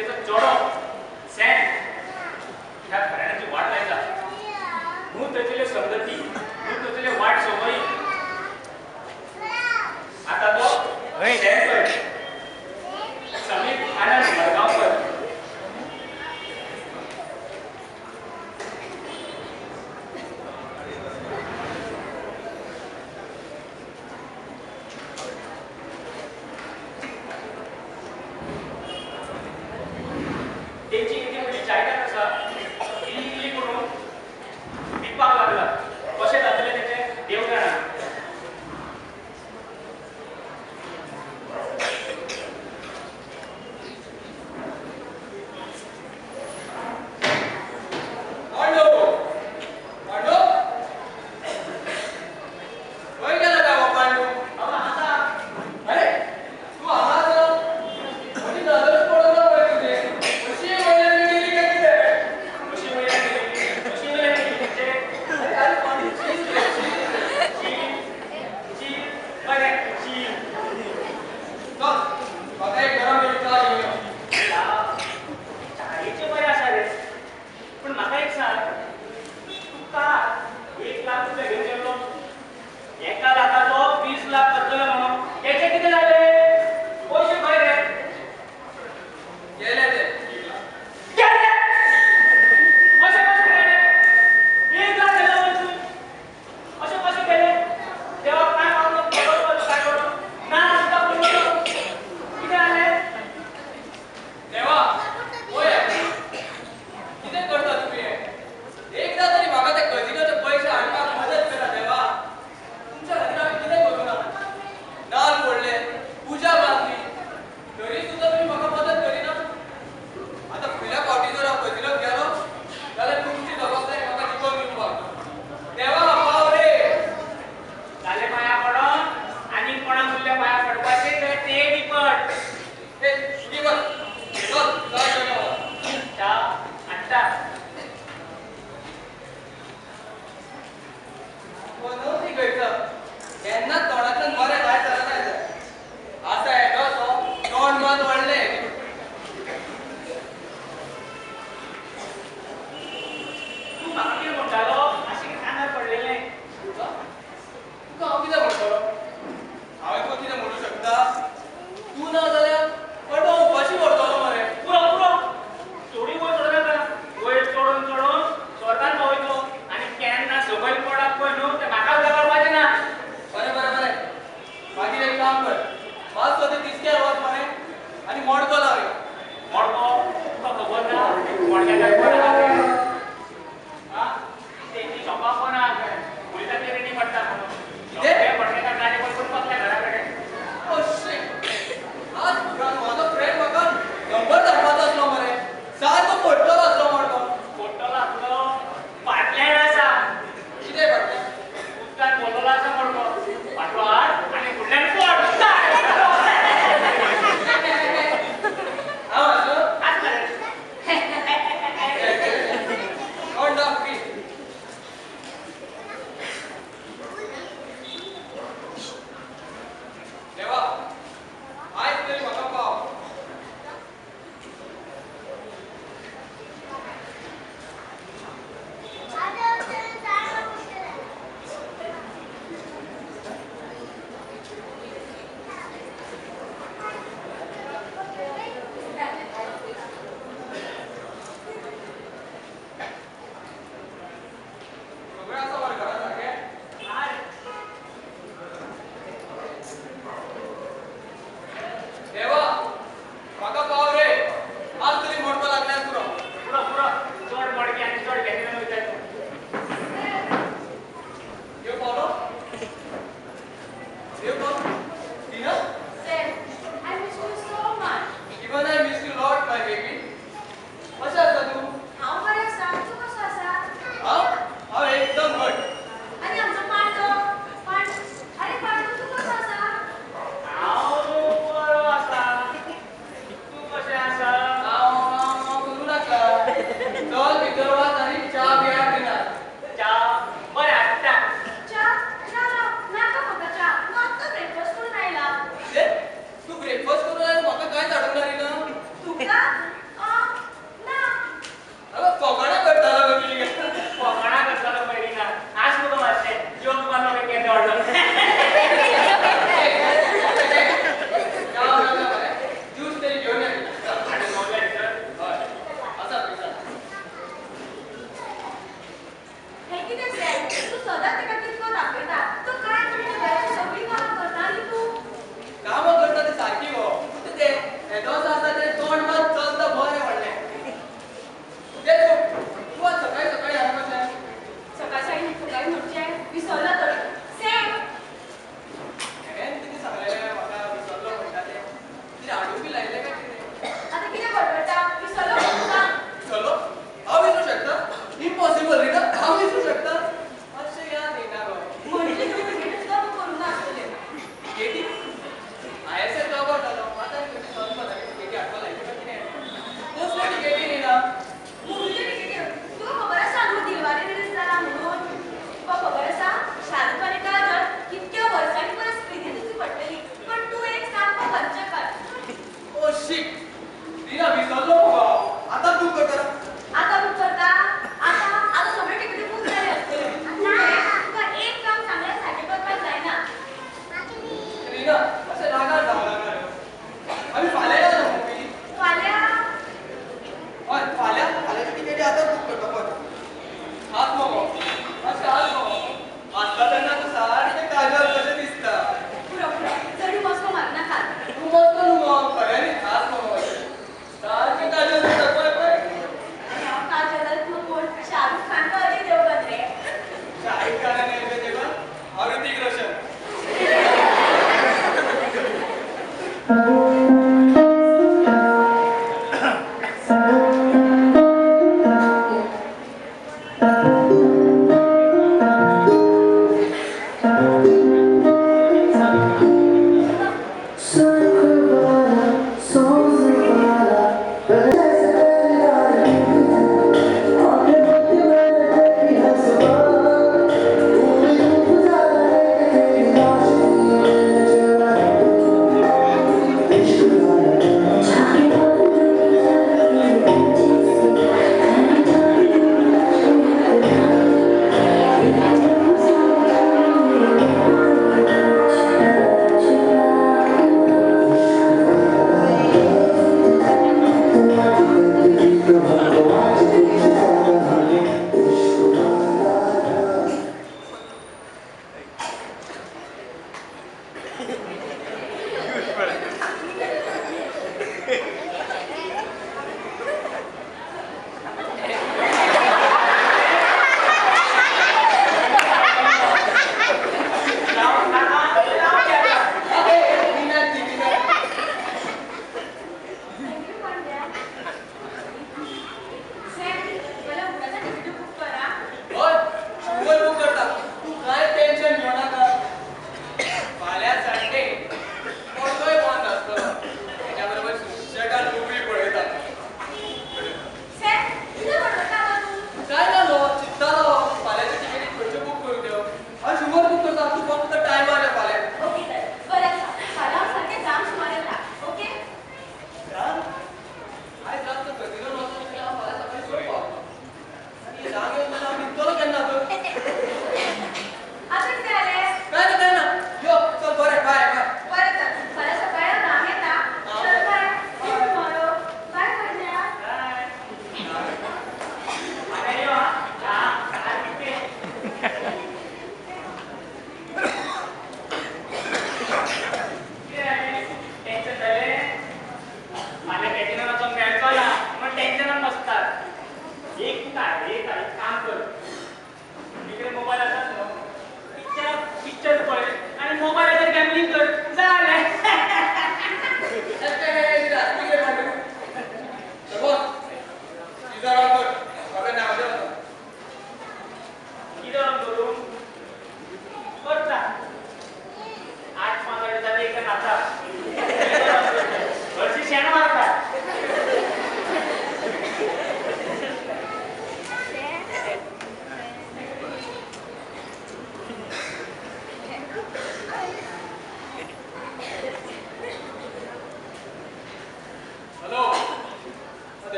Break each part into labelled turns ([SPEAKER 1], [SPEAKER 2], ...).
[SPEAKER 1] त्याचा चोडो सॅम ह्या घराण्याची वाट लायता म्हणून त्याचे संगती म्हणून त्याचे वाट सोमई आता तो सॅम समीप आनंद मडगावकर त्याची इथे म्हणजे जायगा कसा इली करून विकपाक लागला कशें जातले त्याचे देव जाणा
[SPEAKER 2] राहिले का किती?
[SPEAKER 3] आता किती बडबडता विसरलो का
[SPEAKER 2] चलो हांव विसरू शकता इम्पॉसिबल रीना हांव विसरू शकता अशें याद येना गो
[SPEAKER 3] म्हणजे तुम्ही भेटच का करू ना असले
[SPEAKER 2] केटी ISL जॉब करतालो आता सॉरी पता केटी आठवण लागली का कितें कसली केटी रीना
[SPEAKER 3] मूवीचे तिकीट तुका खबर आसा न्हू दिलवाले रिलीज जाला म्हणून तुका खबर आसा शाहरुख खान काजल कितक्या वर्सांनी परस प्रिती तुझी पडटली पण तू एक सामको खर्च कर
[SPEAKER 2] ओ शिट रीना विसरलो मुगो आता तू करता
[SPEAKER 3] आता तू करता आता सगळे तिकीट बुक झाले असते तुका एक काम चांगल्यासाठी करपाक जायना
[SPEAKER 2] रीना अशें रागार जावं लागना रे आमी फाल्यां या ना मूवी
[SPEAKER 3] फाल्यां
[SPEAKER 2] हय फाल्याची तिकेटी आतां बूक करता पळय हात मगो अशें हात मगो हातला तेन्ना तूं सारकें काजल कशें दिसता
[SPEAKER 3] पुरो चड मस्को मारू नाका
[SPEAKER 2] तूं मस्त न्हू गो खऱ्यांनी हात मगो सारकें काजल दिसता पळय पळय
[SPEAKER 3] काजल तू कोण शाहरुख खान का अजय देवगन रे
[SPEAKER 2] शाहीद खान आनी अजय देवगन हांव ऋतिक रोशन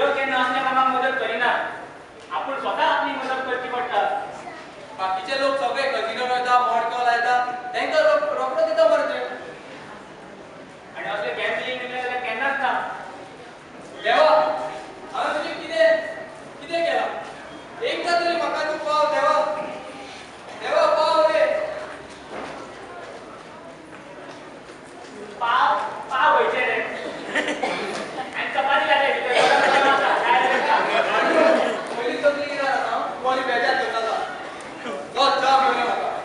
[SPEAKER 1] देव केन्ना असल्या कामाक मदत करिना आपण स्वतः आपली मदत करची पडटा
[SPEAKER 2] बाकीचे लोक सगळे कजिनो लायता मॉडको लायता तांकां रोकडो दिता मरे ते
[SPEAKER 1] आणि असले गॅम्बलिंग केले जाल्यार केन्नाच ना
[SPEAKER 2] देवा हांवें तुजें कितें कितें केलां एकदां तरी म्हाका तूं पाव देवा देवा पाव रे
[SPEAKER 1] पाव पाव वयचे रे आणि चपाती लागली भितर काय रे
[SPEAKER 2] पयलीं तकली कितें जाता कोणी बेजार करता तो चा म्हणून म्हाका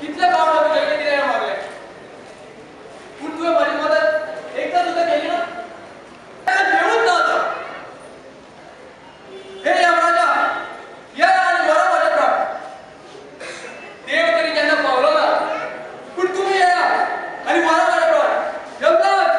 [SPEAKER 2] कितल्या गावाला विजय दिलेला मागले पण तुझ्या माझी मदत एकदा सुद्धा केली ना देऊच नव्हतं हे यमराजा या आणि बरा माझ्या प्राण देव तरी त्यांना पावलं ना पण तुम्ही या आणि बरा माझ्या प्राण यमराज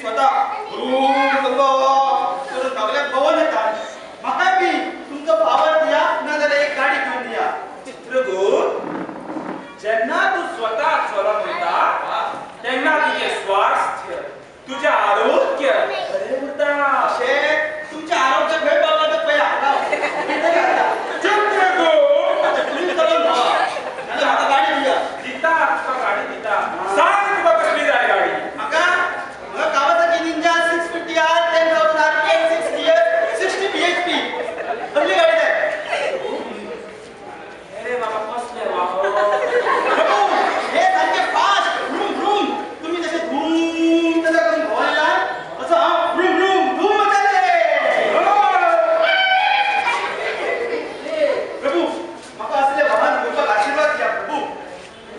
[SPEAKER 2] स्वतः करून गावल्यात पवन येतात. म्हाका बी तुमचो पावर दिया नाजाल्यार एक गाडी घेऊन दिया.
[SPEAKER 1] चित्रगुप्त, जेन्ना तू स्वतः चलत वयता तेन्ना तुझे स्वास्थ्य, तुझे आरोग्य बरे उरता.
[SPEAKER 2] शेठ तुमचे आरोग्य खंय पावला तर पळय हांगा.
[SPEAKER 1] चित्रगुप्त,
[SPEAKER 2] तुम्ही चलून व्हा नाजाल्यार म्हाका गाडी दिया.
[SPEAKER 1] दिता तुका गाडी दिता. सांग तुका कसली जाय गाडी.
[SPEAKER 2] म्हाका कावासाकी निंजा 650 आर 10,000 आर 60 इयर्स 60 bhp कसली गाडी जाय.
[SPEAKER 1] अरे बाबा कसले वाहो.
[SPEAKER 2] प्रभू हे सारखे फास्ट रूम रूम तुम्ही जसे धूम तसा करून भोवलेला असं हांव रूम रूम धूम मचाले. प्रभू म्हाका असले वाहन घेवपाक आशीर्वाद द्या प्रभू.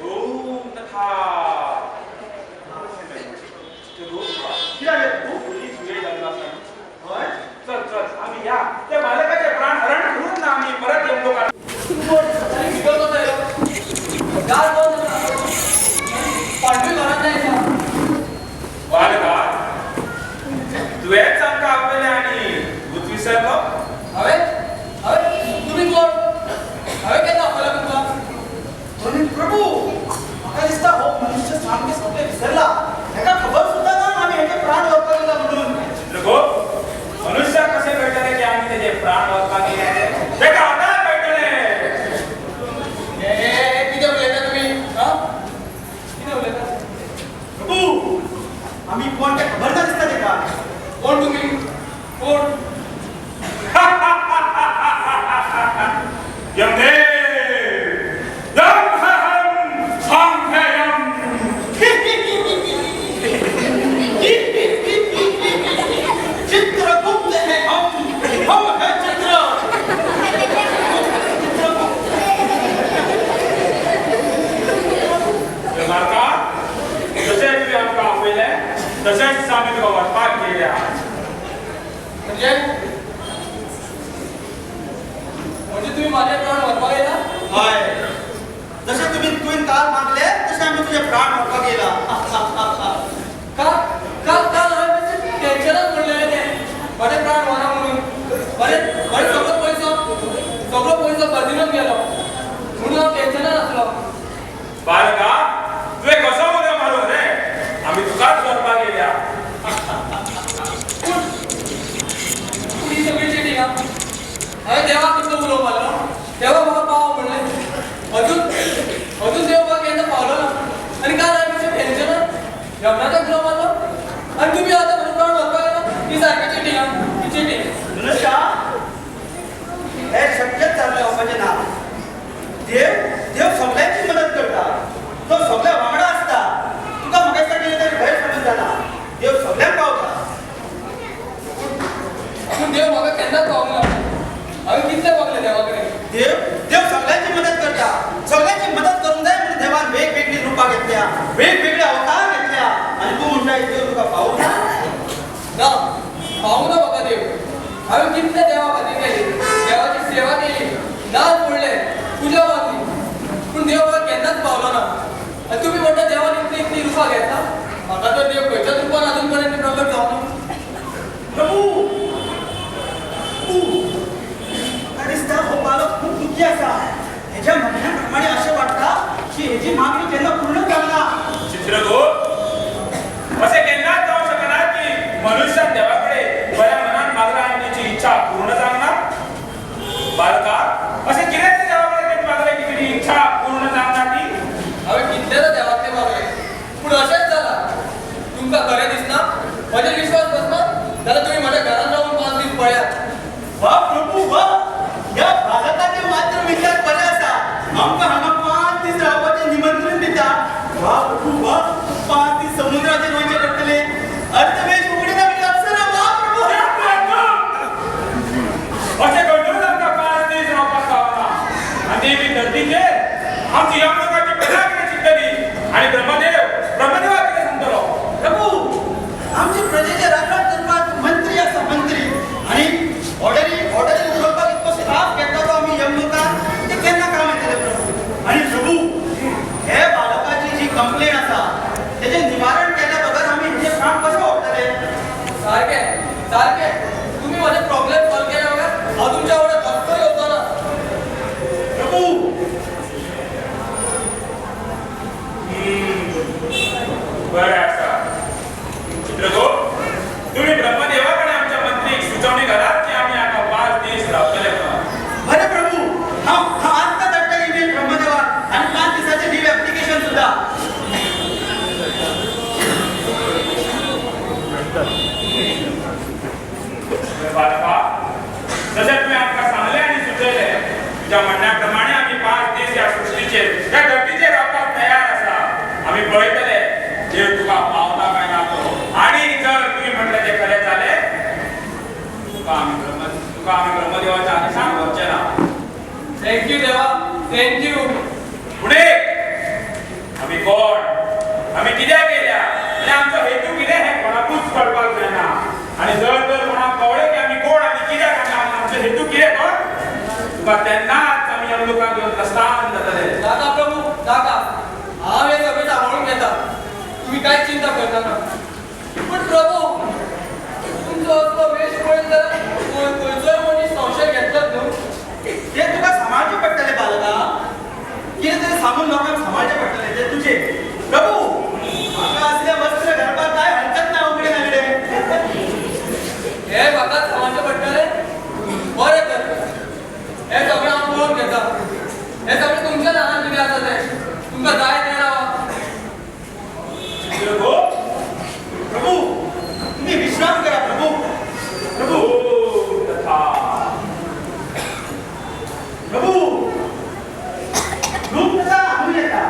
[SPEAKER 1] ओम तथा.
[SPEAKER 2] कित्याक रे प्रभू.
[SPEAKER 1] पोलीस वेळ लागला असा.
[SPEAKER 2] हय
[SPEAKER 1] चल चल आम्ही या त्या बालकाचे प्राण हरण करून ना आम्ही परत येऊ का. बालका तुवेच आमकां आपले आणि भूत विसरलो.
[SPEAKER 2] पण प्रभू म्हाका दिसता हो मनुष्य सामके सगळे विसरला. हेका खबर सुद्धा ना आम्ही हेचे प्राण व्हरपाक गेला म्हणून.
[SPEAKER 1] देखो मनुष्य कसे कळटले की आम्ही त्याचे प्राण व्हरपाक गेले ते का आता कळटले.
[SPEAKER 2] प्रभू आम्ही कोण ते खबर ना दिसता तेका.
[SPEAKER 4] कोण तुम्ही कोण
[SPEAKER 1] यमदेव यमहं सांख्ययम.
[SPEAKER 2] चित्रगुप्त है हम है चित्र.
[SPEAKER 1] बालका जसे तुम्ही आमकां आपयले तसेच आम्ही तुका व्हरपाक गेले.
[SPEAKER 4] म्हणजे तुम्ही माझे प्राण व्हरपाक येता.
[SPEAKER 2] हय जसे तुम्ही तुवें काल मागले तसे आम्ही तुझे प्राण व्हरपाक गेला.
[SPEAKER 4] का का का टेन्शनच पडलेले ते माझे प्राण व्हरा म्हणून. बरे सगळं पैसो बर्दिनूच गेलो म्हणून हांव टेन्शनान आसलो.
[SPEAKER 1] बालका तुवें कसो उदक मारून रे आम्ही तुकाच व्हरपाक गेल्या.
[SPEAKER 4] पूण ही सगळी चिटींग हांवें देवाक तुमचो उलोवप मारलो. देवा म्हाका पाव म्हणलें. अजून देव म्हाका केन्ना पावलो ना. आनी काल हांवें मातशें टेन्शनान यमनाचो उलोव मारलो आनी तुमी आतां म्हजो प्राण व्हरपाक गेला. ही सारकी चिटींग ही चिटींग.
[SPEAKER 2] मनुष्या हे शक्यच जाल्लें हांवपाचें ना. देव सगळ्यांची मदत करता. तो सगळ्या वांगडा आसता. तुका म्हाका दिसता कितें तरी गैरसमज जाला. देव सगळ्यांक पावता.
[SPEAKER 4] पूण देव म्हाका केन्नाच पावूंक ना. हांवें कितले मागलें देवा कडेन.
[SPEAKER 2] देव सगळ्यांची मदत करता. सगळ्यांची मदत करूंक जाय म्हणून देवान वेगवेगळी रुपां घेतल्या, वेगवेगळे अवतार घेतल्या आनी तूं म्हणटा देव तुका पावूंक ना.
[SPEAKER 4] ना पावूंक ना म्हाका देव. हांवें कितले देवा खातीर केली. देवाची सेवा केली. नाच पडले पुजा मागली पूण देव म्हाका केन्नाच पावलो ना. आनी तुमी म्हणटा देवान इतली रुपां घेता. म्हाका तर देव खंयच्याच रुपान अजून पर्यंत प्रगट जावना.
[SPEAKER 2] प्रभू म्हाका दिसता हो बालक खूब दुखी आसा. हेज्या म्हणण्या प्रमाणे अशें वाटता की हेजी मागणी केन्ना पूर्ण जावना.
[SPEAKER 1] चित्रगुप्त असे केन्नाच जावं शकना की मनुष्यान देवाकडे बऱ्या मनान मागला आणि त्याची इच्छा पूर्ण जावना. बालका असे कितें देवाकडे मागले की तुजी इच्छा पूर्ण जावना ती.
[SPEAKER 4] हांवें कितलें देवाक तें मागलें पूण अशेंच जालां. तुमकां खरें दिसना. म्हजेर विश्वास बसना जाल्यार तुमी म्हज्या घरांत रावून 5 दीस पळयात.
[SPEAKER 2] वा प्रभू वा. या बालकाचे मात्र विचार बरे आसा. आमकां हांगा 5 दीस रावपाचें निमंत्रण दिता. वा प्रभू वा.
[SPEAKER 4] सारखे तुम्ही माझे प्रॉब्लेम सॉल्व केले बघा हा तुमच्या एवढा धक्का होतो ना
[SPEAKER 2] प्रभू
[SPEAKER 1] बरं असा चित्रगुप्त तुम्ही ब्रह्मदेवाकडे आमच्या मंत्री सुचवणी घालात की आम्ही आता 5 दिवस राबतले
[SPEAKER 2] बरे प्रभू हा आत्ता तटका ईमेल ब्रह्मदेवा आणि 5 दिवसाचे लीव ऍप्लिकेशन सुद्धा
[SPEAKER 1] बालका जसे तुम्ही आमका सांगले आणि सुचवले तुझ्या म्हणण्याप्रमाणे आम्ही 5 दिवस या सृष्टीचे या धर्तीचे राबतात तयार असा आम्ही पळयतले देव तुका पावता काय ना तो आणि जर तुम्ही म्हटले ते खरे झाले तुका आम्ही ब्रह्मदेवाच्या आदेशान वरचे ना
[SPEAKER 4] थँक्यू देवा थँक्यू
[SPEAKER 1] पुढे आम्ही कोण आम्ही कित्याक गेल्या आणि आमचो हेतू कितें हे कोणाकूच कळपाक जायना आणि जर कोणाक कळ्ळें की आम्ही कोण आम्ही कित्याक हांगा आमचो हेतू कितें कोण तुका तेन्नाच आमी ह्या लोकांक घेवन प्रस्थान जातले
[SPEAKER 4] दादा प्रभू दादा हांव हे सगळें सांबाळून घेता तुम्ही कांयच चिंता करना ना पण प्रभू तुमचो असलो वेश पळयत जाल्यार खंयचोय मनीस संशय घेतलोच न्हू
[SPEAKER 2] ते तुका सांबाळचे पडटले बालका कितें तरी सांगून लोकांक सांबाळचे पडटले ते तुझे प्रभू म्हाका असले वस्त्र घालपाक काय हरकत ना उगडे नागडे
[SPEAKER 4] हे म्हाका सांगचे पडटले बरें तर हे सगळें हांव पळोवन घेता हे सगळें तुमच्या ल्हान कितें आसा तें तुमकां जाय तें रावा
[SPEAKER 1] चित्रगुप्त
[SPEAKER 2] प्रभू तुम्ही विश्राम करा प्रभू प्रभू
[SPEAKER 1] तथा
[SPEAKER 2] प्रभू रूप कसा आणून येता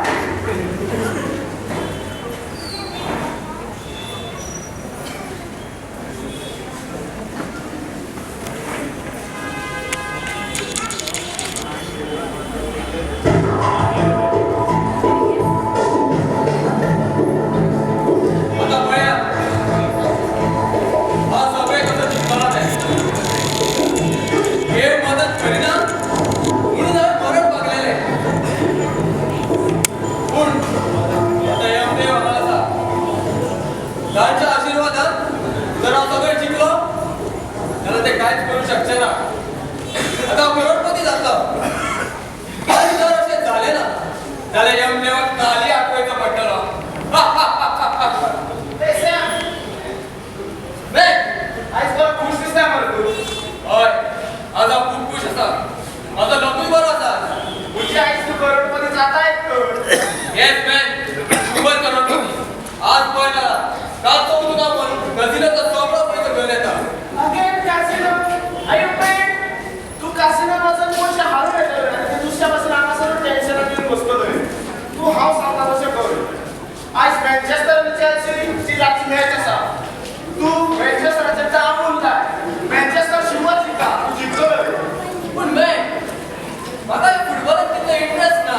[SPEAKER 4] आता पळया हा सगळें कसं चिंतला तें हे मदत करिना म्हणून हांवें मरण पागलेलें पूण आता यमदेव हांगा आसा तांच्या आशिर्वादान जर हांव सगळें जिखलो जाल्यार ते कांयच करूंक शकचे ना आता हांव करोडपती जातलो आनी जर अशें जालें ना जाल्यार यमदेवाक ताली आठवयचो पडटलो
[SPEAKER 2] आज बरो खुश दिसता मरे तू
[SPEAKER 4] हय आज हांव खूब खूश आसा म्हाजो लकूय बरो आसा
[SPEAKER 2] म्हणजे आज तू करोडपती जाता
[SPEAKER 4] येस मॅन शुगर करोडपती आज पळय जाल्यार कालचो तुका गजिनाचो सगळो पयसो घेवन येता
[SPEAKER 5] अगेन कॅसिनो आय पेड तू कॅसिनो वचून पयशे हाडून येतले आनी दुसऱ्या पासून हांगासर टेन्शनान घेवन बसतलो तू हांव सांगता तशें कर आज मॅन्चेस्टर आनी चेल्सी रातची मॅच आसा तू मॅन्चेस्टराचेर जांबून जाय मॅन्चेस्टर शिवर जिखता तू जिखतलो
[SPEAKER 4] पूण मॅन म्हाका फुटबॉलांत तितलो इंट्रस्ट ना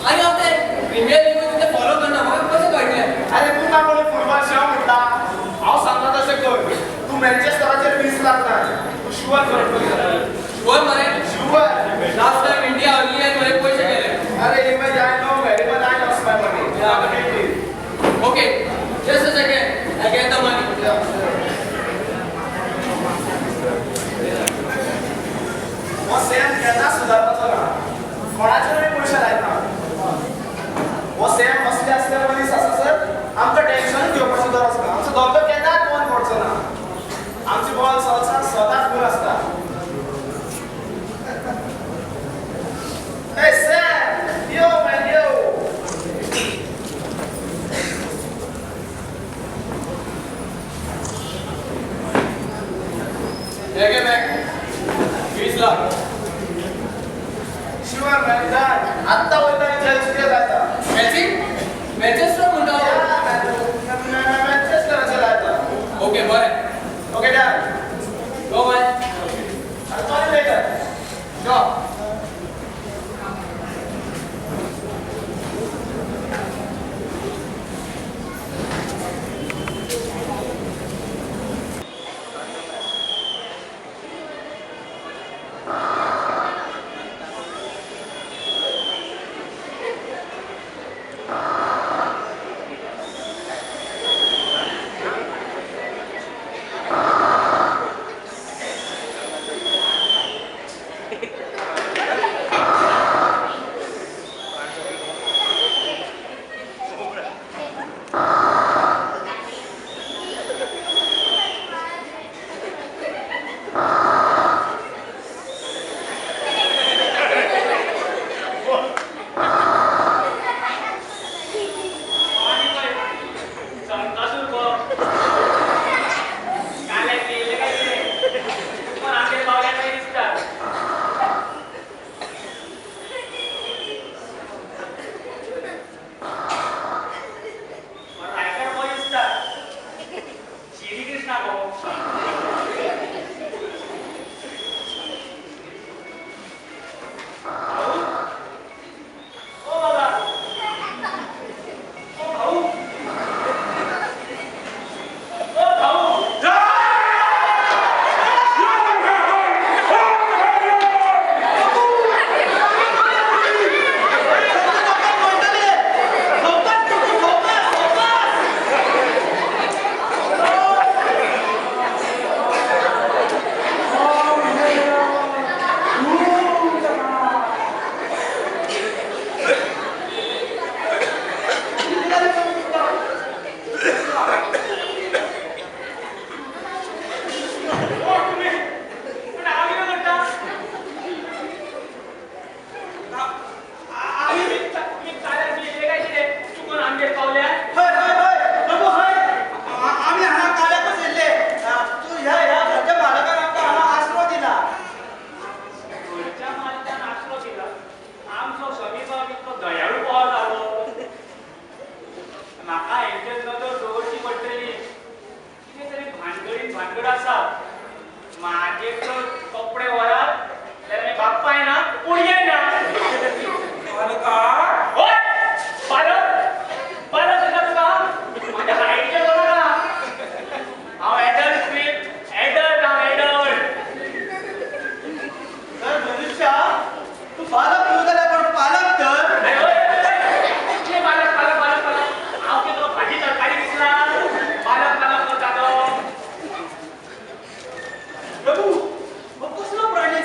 [SPEAKER 4] आनी हांव तें प्रिमियर लीग तितलें फॉलो करना म्हाका कशें कळटलें
[SPEAKER 5] अरे तू काय कोणी फुटबॉल शेव म्हणटा हांव सांगता तशें कर तू मॅन्चेस्टराचेर वीस लागता तू शिवर कर
[SPEAKER 4] शुअर मरे
[SPEAKER 5] शिवर
[SPEAKER 4] लास्ट टाइम इंडिया हरली आनी तुवें पयशे गेले
[SPEAKER 5] अरे इमेज I know very much I lost my money
[SPEAKER 4] okay just a second I get the money
[SPEAKER 5] हो सेम केन्ना सुदारपाचो ना कोणाचेरूय पयशे लायना हो सेम असले असले मनीस आसा सर आमकां टेन्शन घेवपाचो गरज ना आमचो धंदो केन्नाच बंद पडचो ना आमची बॉल सदांच बरी आसता Hey Sam! Yo man, yo!
[SPEAKER 4] हे घे Mac 20 lakh
[SPEAKER 5] Sure man, done. आत्ता वयता चेल्सीचे जाता.
[SPEAKER 4] चेल्सी मॅन्चेस्टर म्हणटा
[SPEAKER 5] मॅन्चेस्टराचे जाता.
[SPEAKER 4] ओके बरें
[SPEAKER 5] ओके डन.
[SPEAKER 4] गो bye
[SPEAKER 5] I'll call you later.
[SPEAKER 4] गो
[SPEAKER 6] भानगड असा माझे तर कपडे वरात तर मी बाप्पा आहे ना पुढे आहे ना
[SPEAKER 1] बालका
[SPEAKER 6] होय पालक पालक आहे ना तुला माझ्या हाईटचे बघा ना हा ऍडल्ट फिल्म ऍडल्ट हा ऍडल्ट
[SPEAKER 2] तर मनुष्या तू बालक येऊ झाला पण पालक तर
[SPEAKER 6] पालक पालक पालक पालक आव की तुला भाजी तरकारी दिसला पालक पालक करतात
[SPEAKER 2] प्रभू मग कसला प्राणी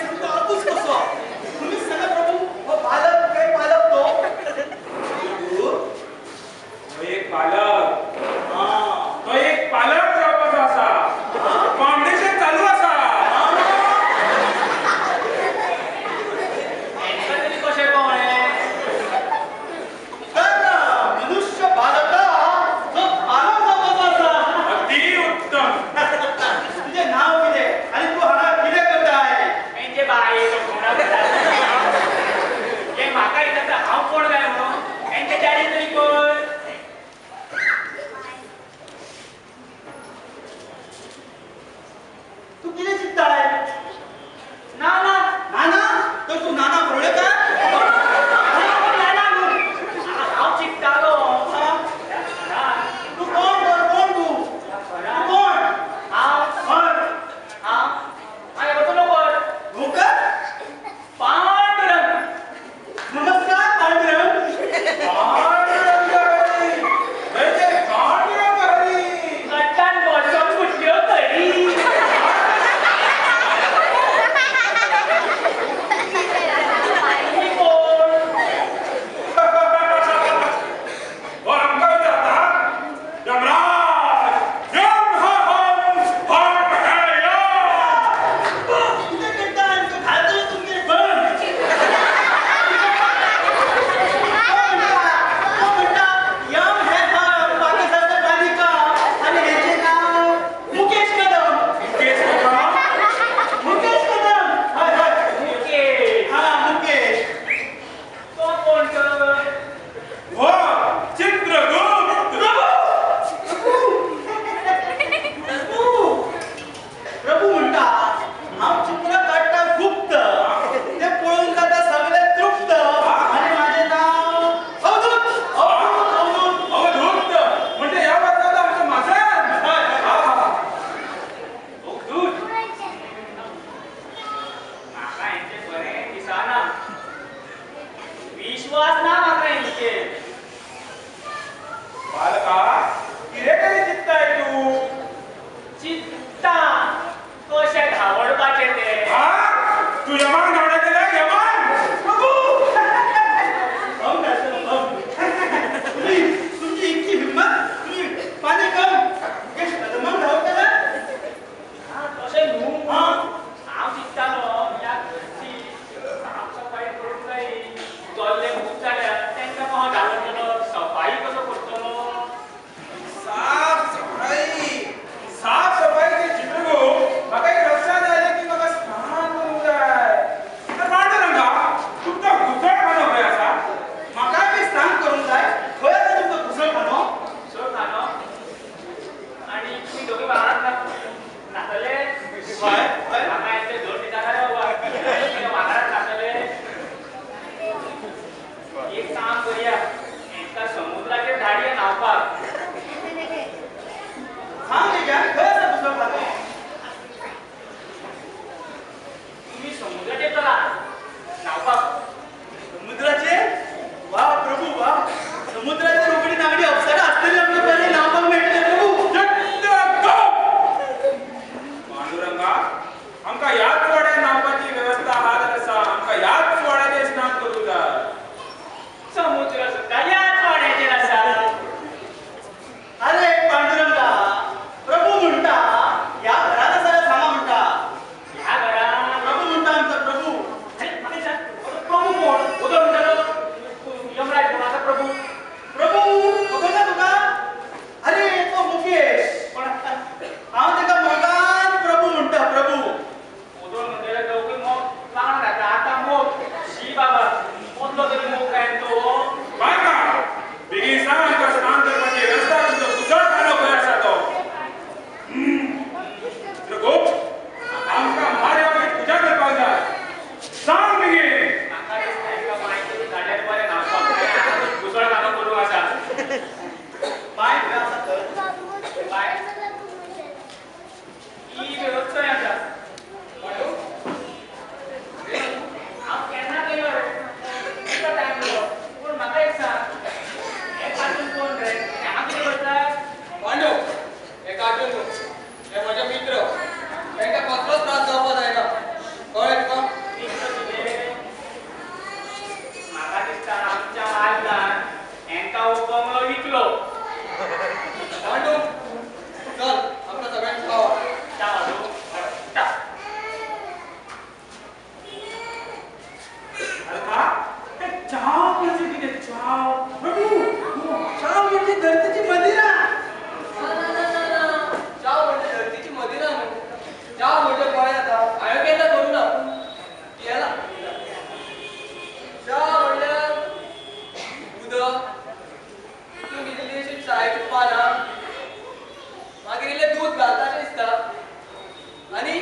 [SPEAKER 4] आणि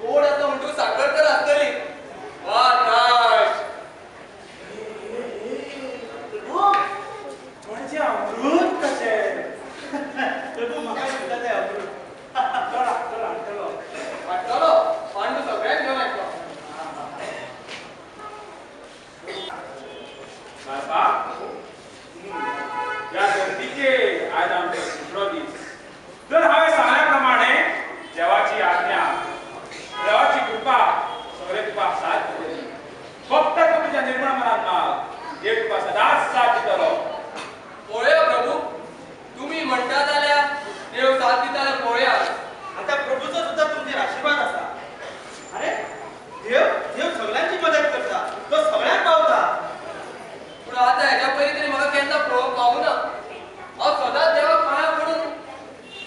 [SPEAKER 4] गोड असं म्हणतो साखर तर असतली वा नाश
[SPEAKER 2] म्हणजे अमृत कसे प्रभू म्हाका सुद्धा ते अमृत चला
[SPEAKER 4] वाटलो पांडू सगळ्यात घेऊन ऐकलो
[SPEAKER 1] बाबा या गर्दीचे आज आमचे दुसरो दीस तर हांवें सांगल्याप्रमाणे देवाची आज्ञा देवाची कृपा सगळे तुका साथ दितली फक्त तूं तुज्या निर्मळ मनान माग देव तुका सदांच साथ दितलो
[SPEAKER 4] पळया प्रभू तुम्ही म्हणता जाल्यार देव साथ दिता जाल्यार पळया
[SPEAKER 2] आता प्रभूचा सुद्धा तुमचेर आशीर्वाद असा अरे देव सगळ्यांची मदत करता तो सगळ्यांक पावता
[SPEAKER 4] पूण आता हेच्या पयलीं तरी म्हाका केन्ना पावूं ना हांव सदांच देवाक पांयां पडून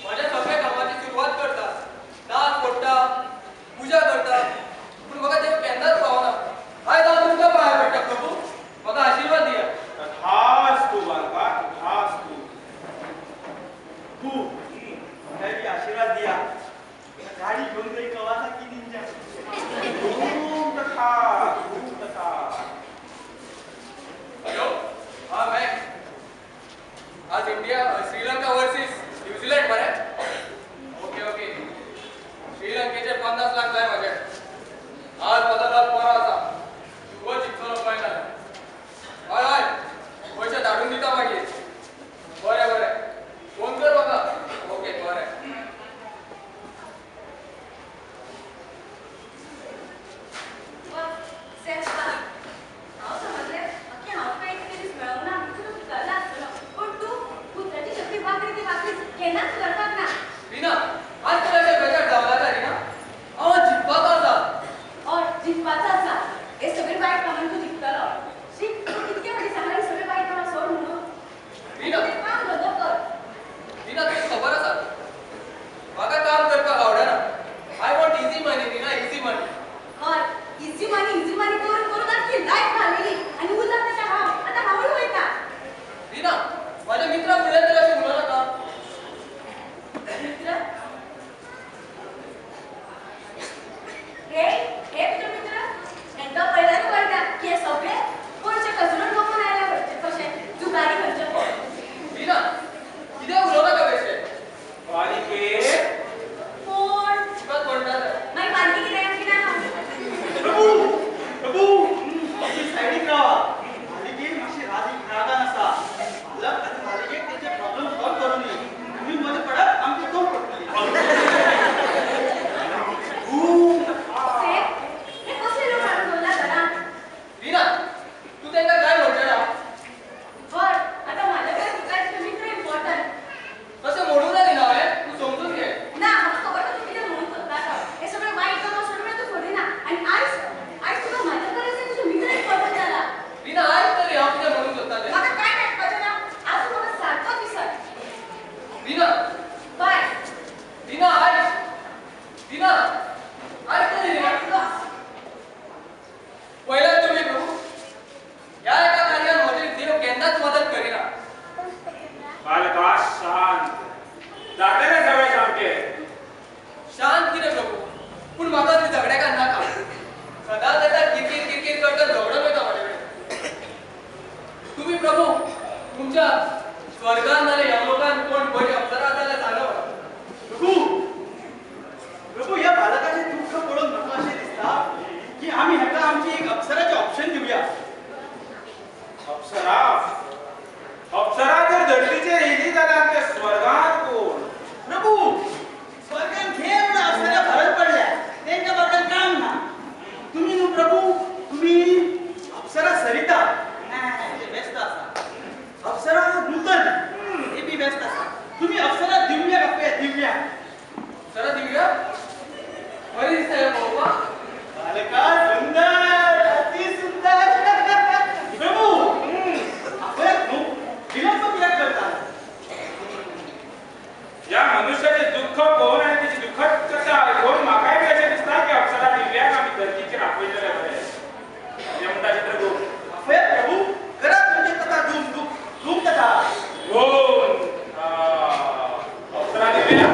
[SPEAKER 4] माझ्या सगळ्या कामाची सुरवात करता नाच पडटा पूजा करता पूण म्हाका देव केन्नाच पावना आयज हांव तुमकां पांयां पडटा प्रभू म्हाका आशीर्वाद दिया
[SPEAKER 1] तथाच तू बालका तथाच तू
[SPEAKER 2] सगळ्यांनी आशीर्वाद दिया गाडी घेऊन जाई कवासाकी निंजा
[SPEAKER 1] खूप तथा खूप तथा
[SPEAKER 4] हॅलो हा मॅक आज इंडिया श्रीलंका वर्सेस न्यूझीलंड मरे ओके श्रीलंकेचे 50 लाख जाय माझे आज बदलात पोरा आसा शुभ जिखलो फायनल हय पैसे धाडून दिता मागीर बरें फोन कर म्हाका ओके बरें
[SPEAKER 3] सेल्फ हांव समजलें की हांव काय तरी मेळोंक ना तुका सुदारला आसतलो पण तूं पुत्राची शक्ती वापरी ती वापरी केन्नाच सुदारपाक ना
[SPEAKER 4] रीना आज तुला अशें बेजार जावला का रीना हांव जिखपाचो आसा
[SPEAKER 3] हय जिखपाचो आसा हे सगळे वायट कामान तूं जिखतलो शी तूं कितके फावटी सांगला ही सगळे वायट कामां सोड म्हणून
[SPEAKER 4] रीना
[SPEAKER 3] तें काम धंदो कर
[SPEAKER 4] रीना तुका खबर आसा म्हाका काम करपाक आवडना I want easy money Reena easy money
[SPEAKER 3] हय इजी मनी करून करून आमची लायफ घाललेली आणि उरला तशें हांव आतां हांवूय वयता
[SPEAKER 4] रीना माझ्या मित्रा फुडें तर अशें उलोव नाका
[SPEAKER 3] मित्र हे तुजे मित्र हेंका पळयल्यार कळटा की हे सगळे कोणशे कसरून कमून आयल्या खंयचे कशे जुगारी खंयचे पळय
[SPEAKER 4] रीना कित्याक उलोव नाका बेश्टे
[SPEAKER 1] बालिके
[SPEAKER 3] कोण
[SPEAKER 4] तुकाच म्हणटा तर
[SPEAKER 3] मागीर बारकी कितें ना
[SPEAKER 2] प्रभू मातशी सायडीक रावा मालिकेक मातशी रागान आसा मालक आनी मालिकेक तेचे प्रॉब्लेम सॉल्व करून दी तुम्ही मध्ये पडत आमची दोन पडटली
[SPEAKER 3] हे कसले लोक हाडून दवरला घरांत
[SPEAKER 4] रीना तू तांकां काय म्हणटलें
[SPEAKER 3] हय आतां म्हाज्या कडेन तुका मित्र इम्पॉर्टंट
[SPEAKER 4] तशें म्हणूं ना रीना हांवें तूं समजून घे
[SPEAKER 3] ना म्हाका खबर ना तूं कितें म्हणून सोदता तो हे सगळे वायट कामां सोडून तूं फुडें ना आनी आयज तुका म्हाज्या परस तुजो मित्र इम्पॉर्टंट जाला
[SPEAKER 4] रीना आयज तरी हांव कितें म्हणून सोदतालें
[SPEAKER 3] म्हाका काय मेळपाचें ना आज तूं म्हाका सारको दिसत
[SPEAKER 4] रीना
[SPEAKER 3] बाय
[SPEAKER 4] रीना रीना आयज तरी रीना पयल्यार तुमी प्रभू ह्या एका कार्यान म्हजी देव केन्नाच मदत करिना
[SPEAKER 1] बालका शांत जातले सगळे सामके
[SPEAKER 4] शांत कितें प्रभू पूण म्हाका ती झगड्याक नाका सदांच येता किरकीर करता झगडो वयता म्हाजे कडेन तुम्ही प्रभू तुमच्या स्वर्गान नाल्यार यमलोकान कोण बरी अप्सरा जाल्यार सांगा म्हाका
[SPEAKER 2] प्रभू या बालकाचे दुःख पळोवन म्हाका अशें दिसता की आमी हेका आमची एक अप्सराचे ऑप्शन दिवया
[SPEAKER 1] अप्सरा जर धरतीचेर येयली जाल्यार ते स्वर्गांत कोण
[SPEAKER 2] प्रभू स्वर्गान घे म्हणून अप्सरा भरत पडल्या तेंच्या बाबड्यान काम ना तुम्ही न्हू प्रभू तुम्ही अप्सरा सरिता ते व्यस्त आसा अप्सरा नूतन हे बी व्यस्त आसा तुम्ही अप्सरा दिव्या बापया दिव्या
[SPEAKER 4] सर दिव्या बरी दिसता हे पळोवपाक
[SPEAKER 2] बालका सुंदर अति सुंदर प्रभू आपल्याक न्हू विलंब कित्याक करता
[SPEAKER 1] या मनुष्याचे दुःख पळोवन आनी त्याची दुःखद कथा आयकून म्हाकाय बी अशें दिसता की अप्सरा दिव्याक आमी धरतीचेर आपयलेले बरे म्हणजे म्हणटा चित्रगुप्त
[SPEAKER 2] आपल्या प्रभू करा तुमची कथा धूम कथा
[SPEAKER 1] दोन अप्सरा दिव्या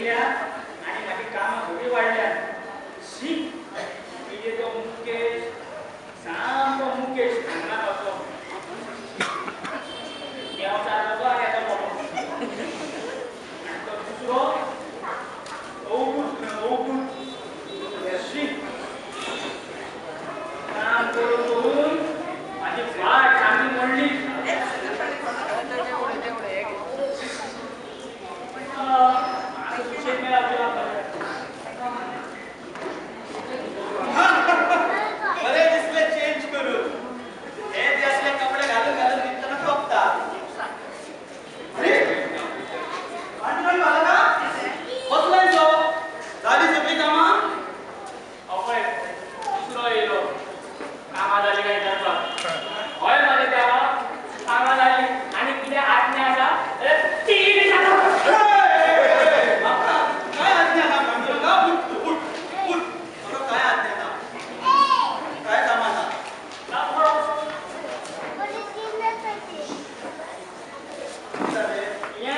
[SPEAKER 6] येयल्या आणि माझी कामां थोडी वाढल्या शी म्हणजे तो मुकेश सामको मुकेश हांगा असो देवचार जो आहे तो आणि तो दुसरो अवगुण शी काम करून माझी वाट चांगली मोडली
[SPEAKER 2] बरे दिसले चेंज करून हे जे असले कपडे घालून घालून निघताना ठोकता अरे पांडुरंग बालका बसलाय तो झाली सगळी कामा
[SPEAKER 6] अवय दुसरो येलो कामा झाली काय करपाक हय माझे देवा कामा झाली आणि कितें आज्ञा आसा ती
[SPEAKER 2] काय आज्ञा ना पांडुरंगा उठ उठ उठ मला काय आज्ञा ना काय कामाचा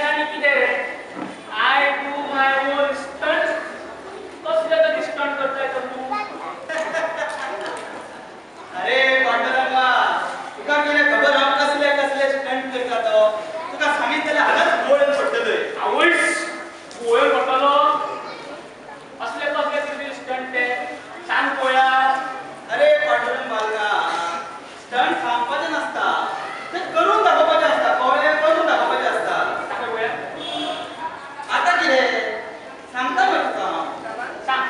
[SPEAKER 6] आणि कितें रे I do my own stunt कसले तरी स्टंट करताय तर तू
[SPEAKER 2] अरे पांडुरंगा तुका कितें खबर हा कसले कसले स्टंट करता तो तुका सांगितलेले हालत गोळ्यान पडटले
[SPEAKER 6] आवयस गोळ पडटलो असले कसले तरी स्टंट ते सांग पळया
[SPEAKER 2] अरे पांडुरंग बालका स्टंट सांगपाचे नसता ते करून दाखोवपाचे असता कळ्ळे करून दाखोवपाचे असता
[SPEAKER 6] सांग पळया
[SPEAKER 2] आता कितें सांगता मग तुका
[SPEAKER 6] सांग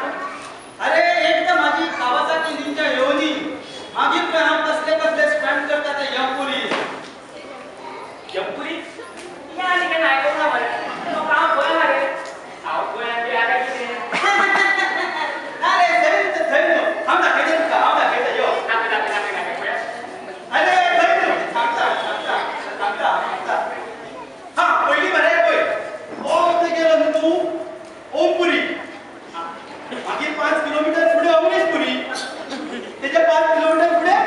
[SPEAKER 2] अरे एकदा माझी कावासाकी निंजा येवनी मागीर पण हांव कसले कसले स्टंट करता ते यमपुरी
[SPEAKER 6] जमपुरी या आणि काय नाही करू ना मरे तो काम पळया रे हांव पळया बी आता कितें
[SPEAKER 2] अरे थंय हांव दाखयता तुका हांव दाखयता यो
[SPEAKER 6] नाका पळया
[SPEAKER 2] अरे थंय सांगता सांगता सांगता सांगता हा पहिली बरें पळय ओम थंय गेलो न्हू तूं ओमपुरी मागीर 5 किलोमीटर फुडें अमरेशपुरी तेजे 5 किलोमीटर फुडें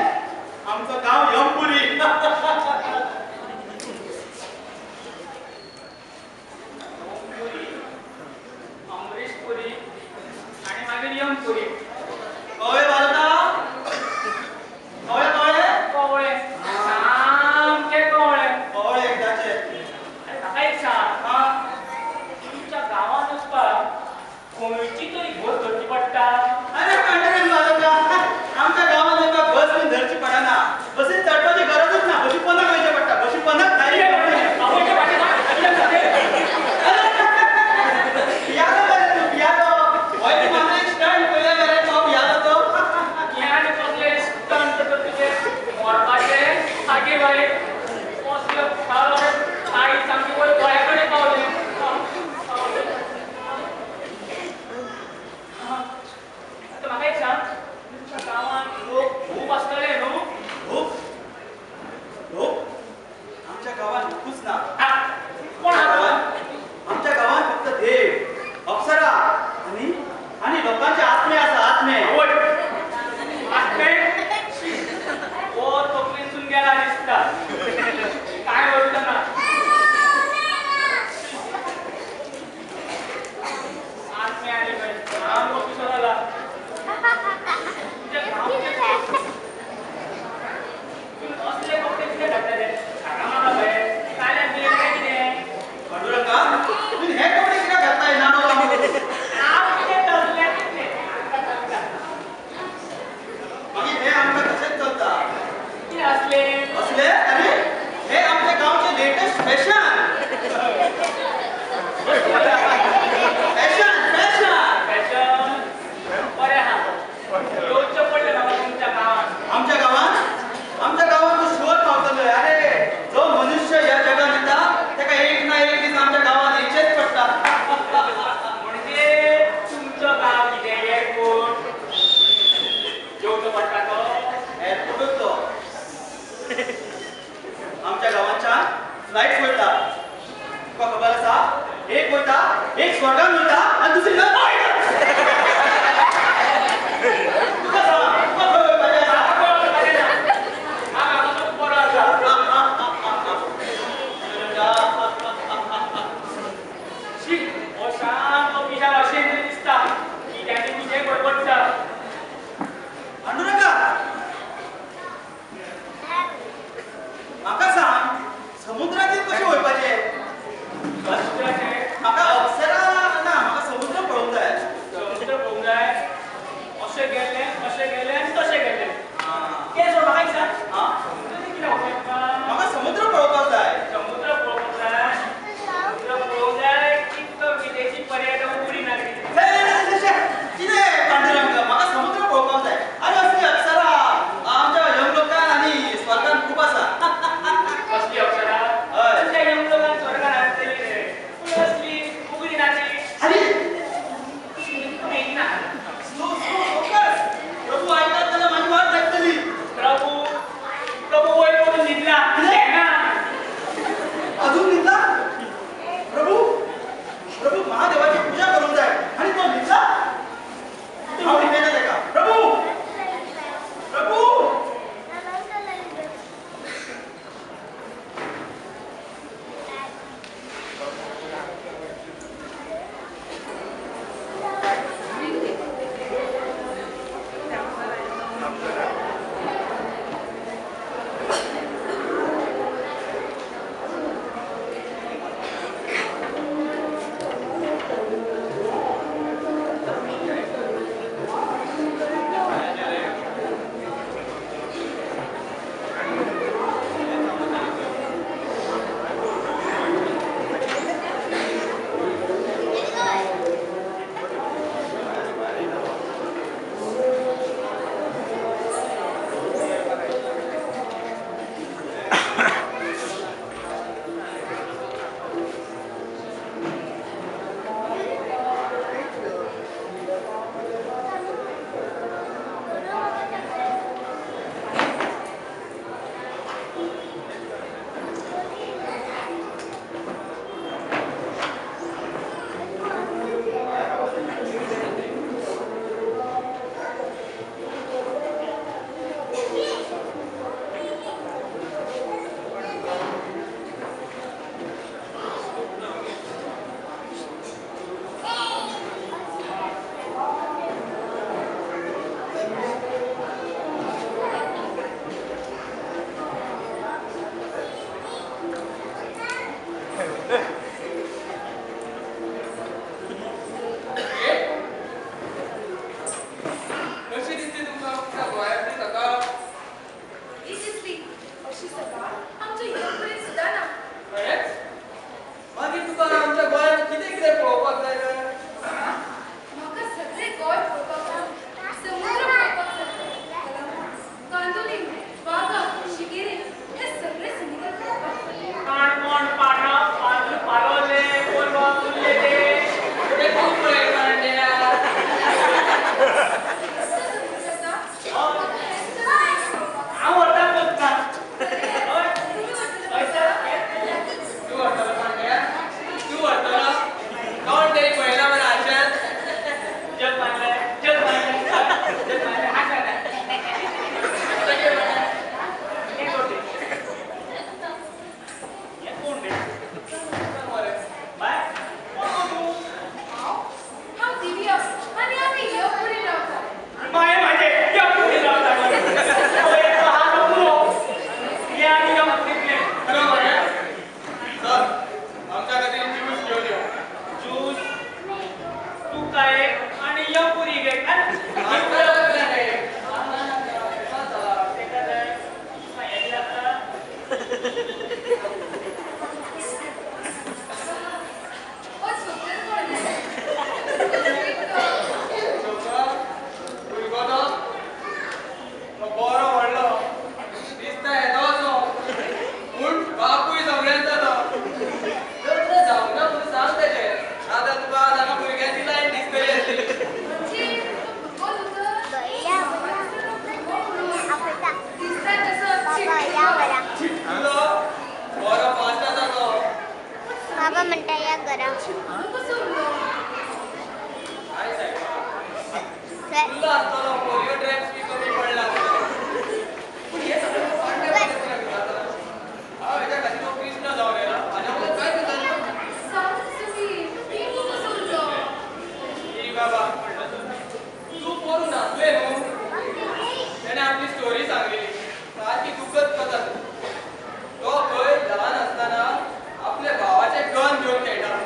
[SPEAKER 2] आमचो गांव यमपुरी
[SPEAKER 6] अमरीशपुरी आणि मागीर यमपुरी
[SPEAKER 2] कळ्ळें बालका कळ्ळें
[SPEAKER 6] कवळे सामके कवळे
[SPEAKER 2] कळ्ळें एकदाचें
[SPEAKER 6] अरे म्हाका एक सांग
[SPEAKER 2] हा
[SPEAKER 6] तुमच्या गांवांत वचपाक खंयची तरी बस धरची पडटा
[SPEAKER 2] अरे पांडुरंग बालका आमच्या गावात एका बस बीन धरची पडना बसीन चडपाची गरजच ना बसी पनाक वयचें पडटा बसी पनाक भायर
[SPEAKER 6] आवयच्या फाटीं
[SPEAKER 2] पियानो बरे तूं पियानो होय ती म्हाका एक स्टंट पळयला मरे तो पियानो तो
[SPEAKER 6] आणि कसले स्टंट तर तुझे मोरपाचे आगे बाई कसले खालो आई सामकी वयर गोंयाकडे पावली आता म्हाका एक सांग तुमच्या गांवांत लोक खूब आसतले न्हू
[SPEAKER 2] लोक लोक आमच्या गावात लोकूच ना
[SPEAKER 6] कोण आसा
[SPEAKER 2] आमच्या गावात फक्त देव अप्सरा आणि आणि लोकांचे आत्मे आसा आत्मे
[SPEAKER 6] आवड आत्मे ओ तकलीसून गेला दिसता काय बोलतना आत्मे आले पाहिजे नाम ऑफिसर आला तुझ्या गावचे असले कपडे किती घातले सांगा म्हाका बाय काल्यान बिलेन काय कितें
[SPEAKER 2] पांडुरंगा तुम्ही हे कपडे कित्याक घालताय ना बाबा
[SPEAKER 6] हांव कितें धरलें कितें
[SPEAKER 2] मागीर हे आमकां तशेंच चलता
[SPEAKER 6] कितें असले
[SPEAKER 2] असले अरे हे आमच्या गावचे latest fashion fashion fashion
[SPEAKER 6] fashion बरें आहा येवचें पडलें म्हाका तुमच्या गांवांत
[SPEAKER 2] आमच्या गावात तो शोध पावतलो अरे जो मनुष्य या जगात येता तेका एक ना एक दीस आमच्या गावात येचेच पडटा
[SPEAKER 6] म्हणजे तुमचं गाव कितें एअरपोर्ट येवचो पडटा तो
[SPEAKER 2] एअरपोर्टच तो आमच्या गावांच्या फ्लायट वयता तुका खबर आसा एक वयता एक स्वर्गान वयता आनी दुसरी तुका सांग तुका खबर वयपाचें आसा
[SPEAKER 6] बरो आसा शी हो शांत
[SPEAKER 3] ओ छोकर कोण
[SPEAKER 4] बरो व्हडलो दिसता येदोचो पूण बापूय सगळ्यांचा तो जावंक ना म्हणून सांग तेजे आतां तुका हांगा भुरग्यांची लायन दिसतली आसली
[SPEAKER 3] म्हणजे कोण दिसता तसं
[SPEAKER 4] चिटकुलो बरो फास्ट आसा तो
[SPEAKER 7] बाबा म्हणता या घरा
[SPEAKER 3] कसं उरलो
[SPEAKER 4] काय फुल्ल आसतलो पोलिओ ड्रॅप्स बी कमी पडला पूण हे सगळें फाटल्या पडले जाता हांव हेच्या खातीर तो कृष्ण जावन येयला हाज्या बद्दल काय जाता ई बाबा तू पोरू नासले न्हू तेणे आपली स्टोरी सांगलेली सारकी दुखद कथा तो पळय ल्हान आसतना आपल्या भावाचे गन घेवन खेळटा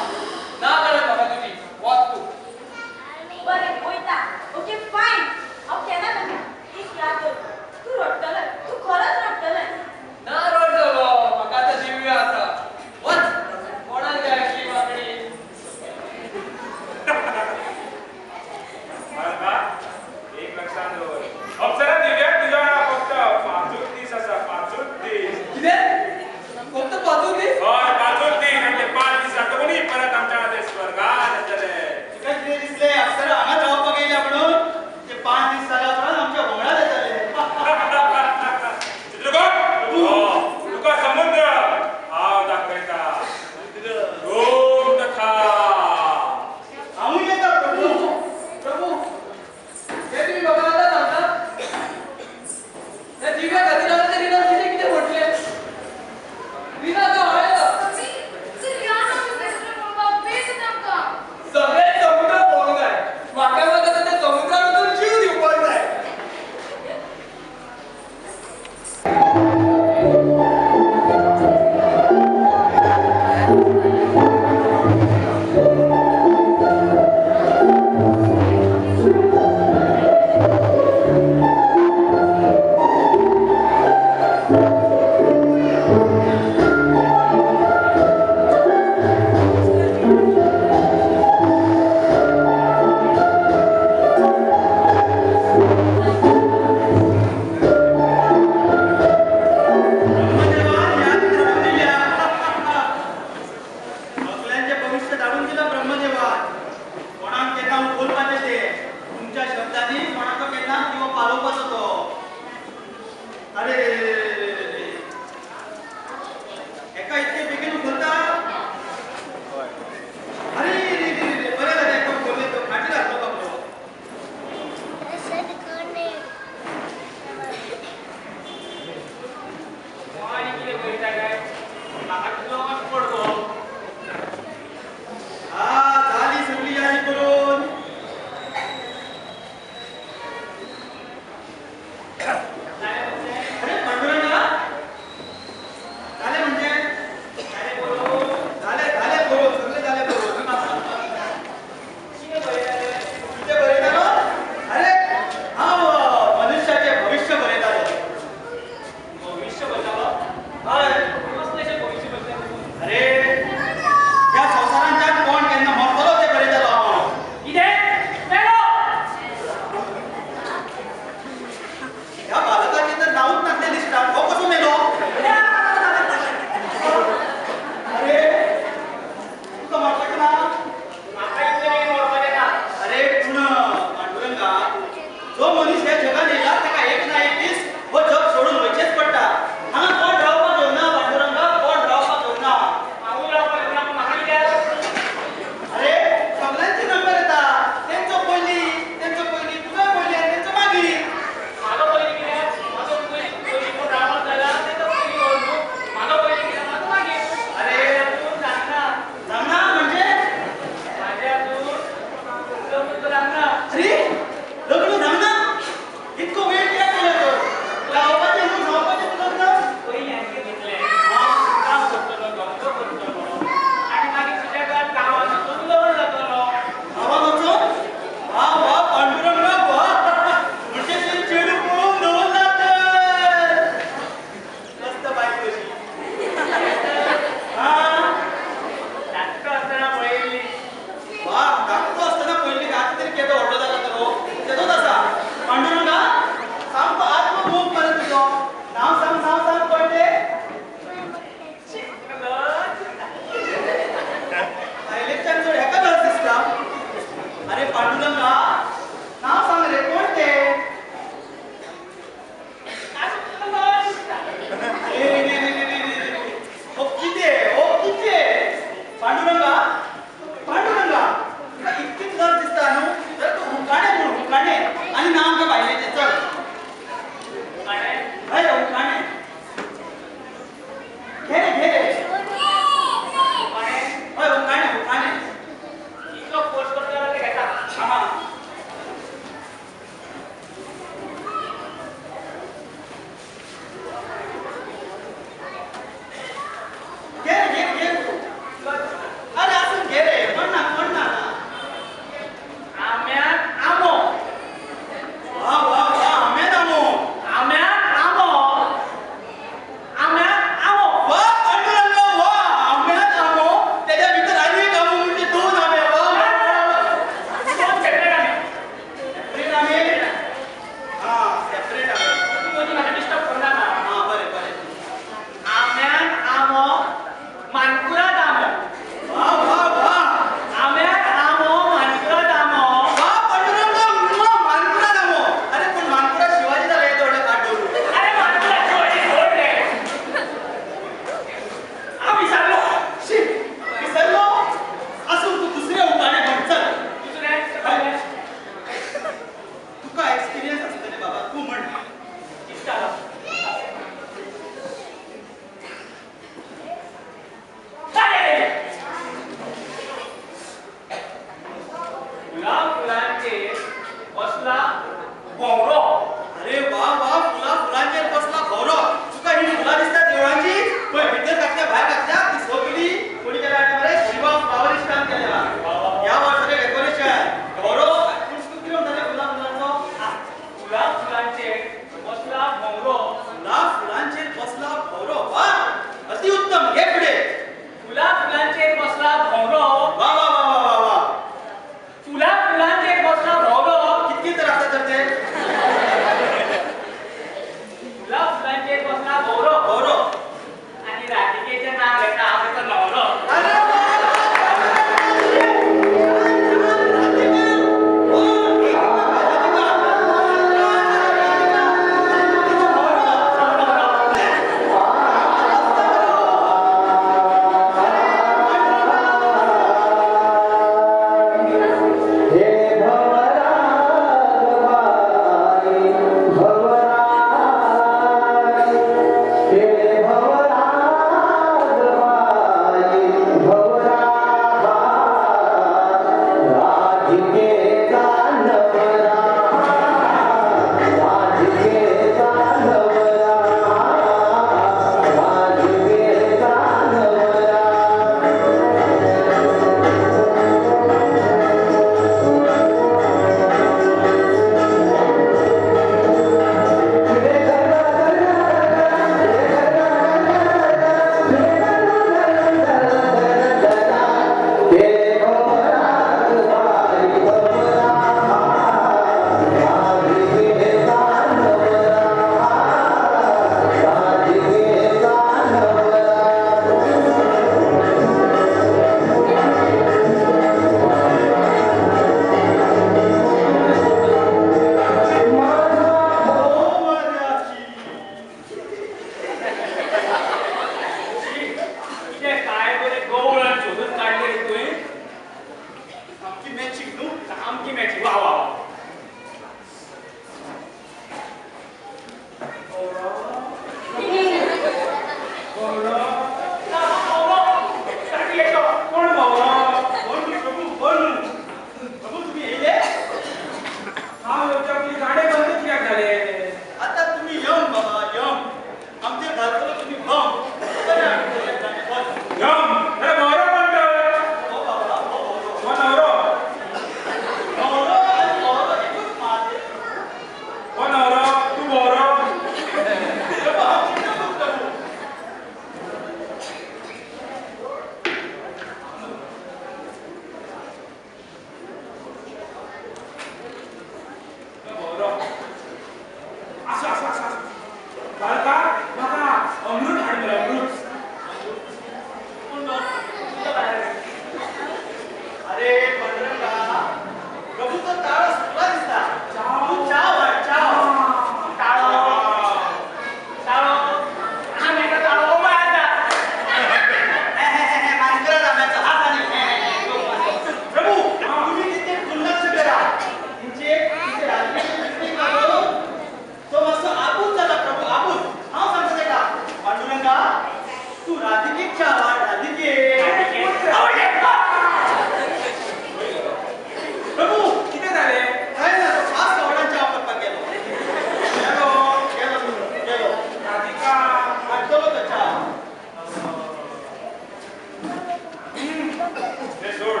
[SPEAKER 1] ते सोड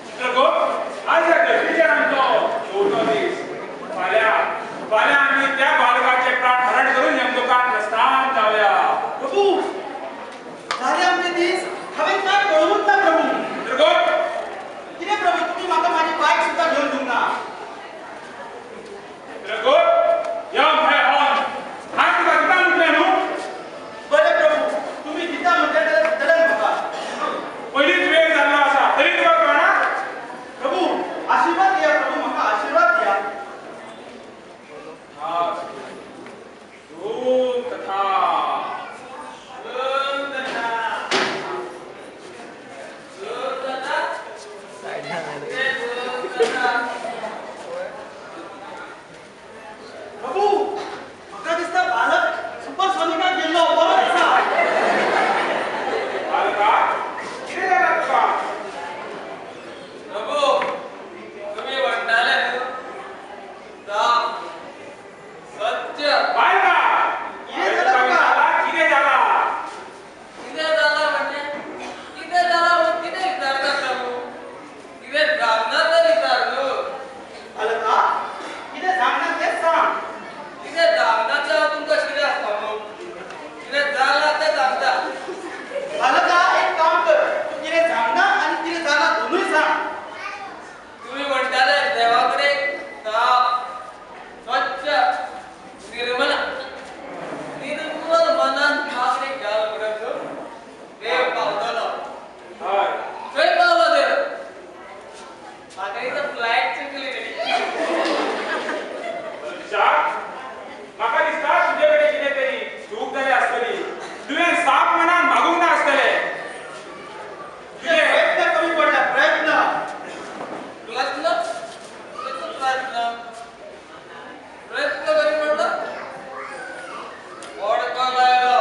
[SPEAKER 1] चित्रको आज या गल्लीच्या आमचो छोटो दीस फाल्या आम्ही त्या बालकाचे प्राण हरण करून यमलोकात प्रस्थान जाऊया
[SPEAKER 2] प्रभू झाले आमचे दिस हांवें काय कळवूच ना प्रभू
[SPEAKER 1] चित्रको
[SPEAKER 2] कितें प्रभू तुम्ही म्हाका माझी बायक सुद्धा घेवन दिवना
[SPEAKER 1] चित्रको यम हे हॉन हा तुका किता म्हटले न्हू
[SPEAKER 2] बरे प्रभू तुम्ही दिता म्हटले जाल्यार म्हाका
[SPEAKER 1] पहिलीच वेळ जाल्लो आसा तरी तुका कळना
[SPEAKER 2] प्रभू आशीर्वाद दिया प्रभू म्हाका आशीर्वाद दिया
[SPEAKER 1] धूम कथा
[SPEAKER 2] प्रभू म्हाका दिसता बालक सुपरसोनिकाक गेल्लो बरो आसा
[SPEAKER 1] बालका कितें जालां तुका
[SPEAKER 4] प्रभू तुम्ही म्हणताले साप सत्य
[SPEAKER 1] बालका
[SPEAKER 2] कितें जालां तुका?
[SPEAKER 1] कितें जालां
[SPEAKER 4] कितें जालां म्हणजे कितें जालां म्हूण कितें विचारता प्रभू कितें जालना तर विचार न्हू
[SPEAKER 2] बालका कितें सांगना तें सांग
[SPEAKER 4] कितें जालना तें हांव तुमकां कितें सांगू कितें जालां तें सांगता
[SPEAKER 2] बालका एक काम कर तू कितें सांगना आनी कितें जालां दोनूय सांग
[SPEAKER 4] तुम्ही म्हणताले देवाकडे साप स्वच्छ निर्मल निर्मल मनान मागणी घाल म्हणून देव पावतलो
[SPEAKER 1] हय
[SPEAKER 4] खंय पावलो देव म्हाका इथं फ्लायट चुकली
[SPEAKER 1] शाक म्हाका दिसता तुजे कडेन कितें तरी चूक जाली आसतली तुवें साप मनान मागूंक ना आसतलें
[SPEAKER 2] तुझे प्रयत्न कमी पडला प्रयत्न
[SPEAKER 4] प्रश्न प्रश्न प्रयत्न करी म्हटलं ओडको लायलो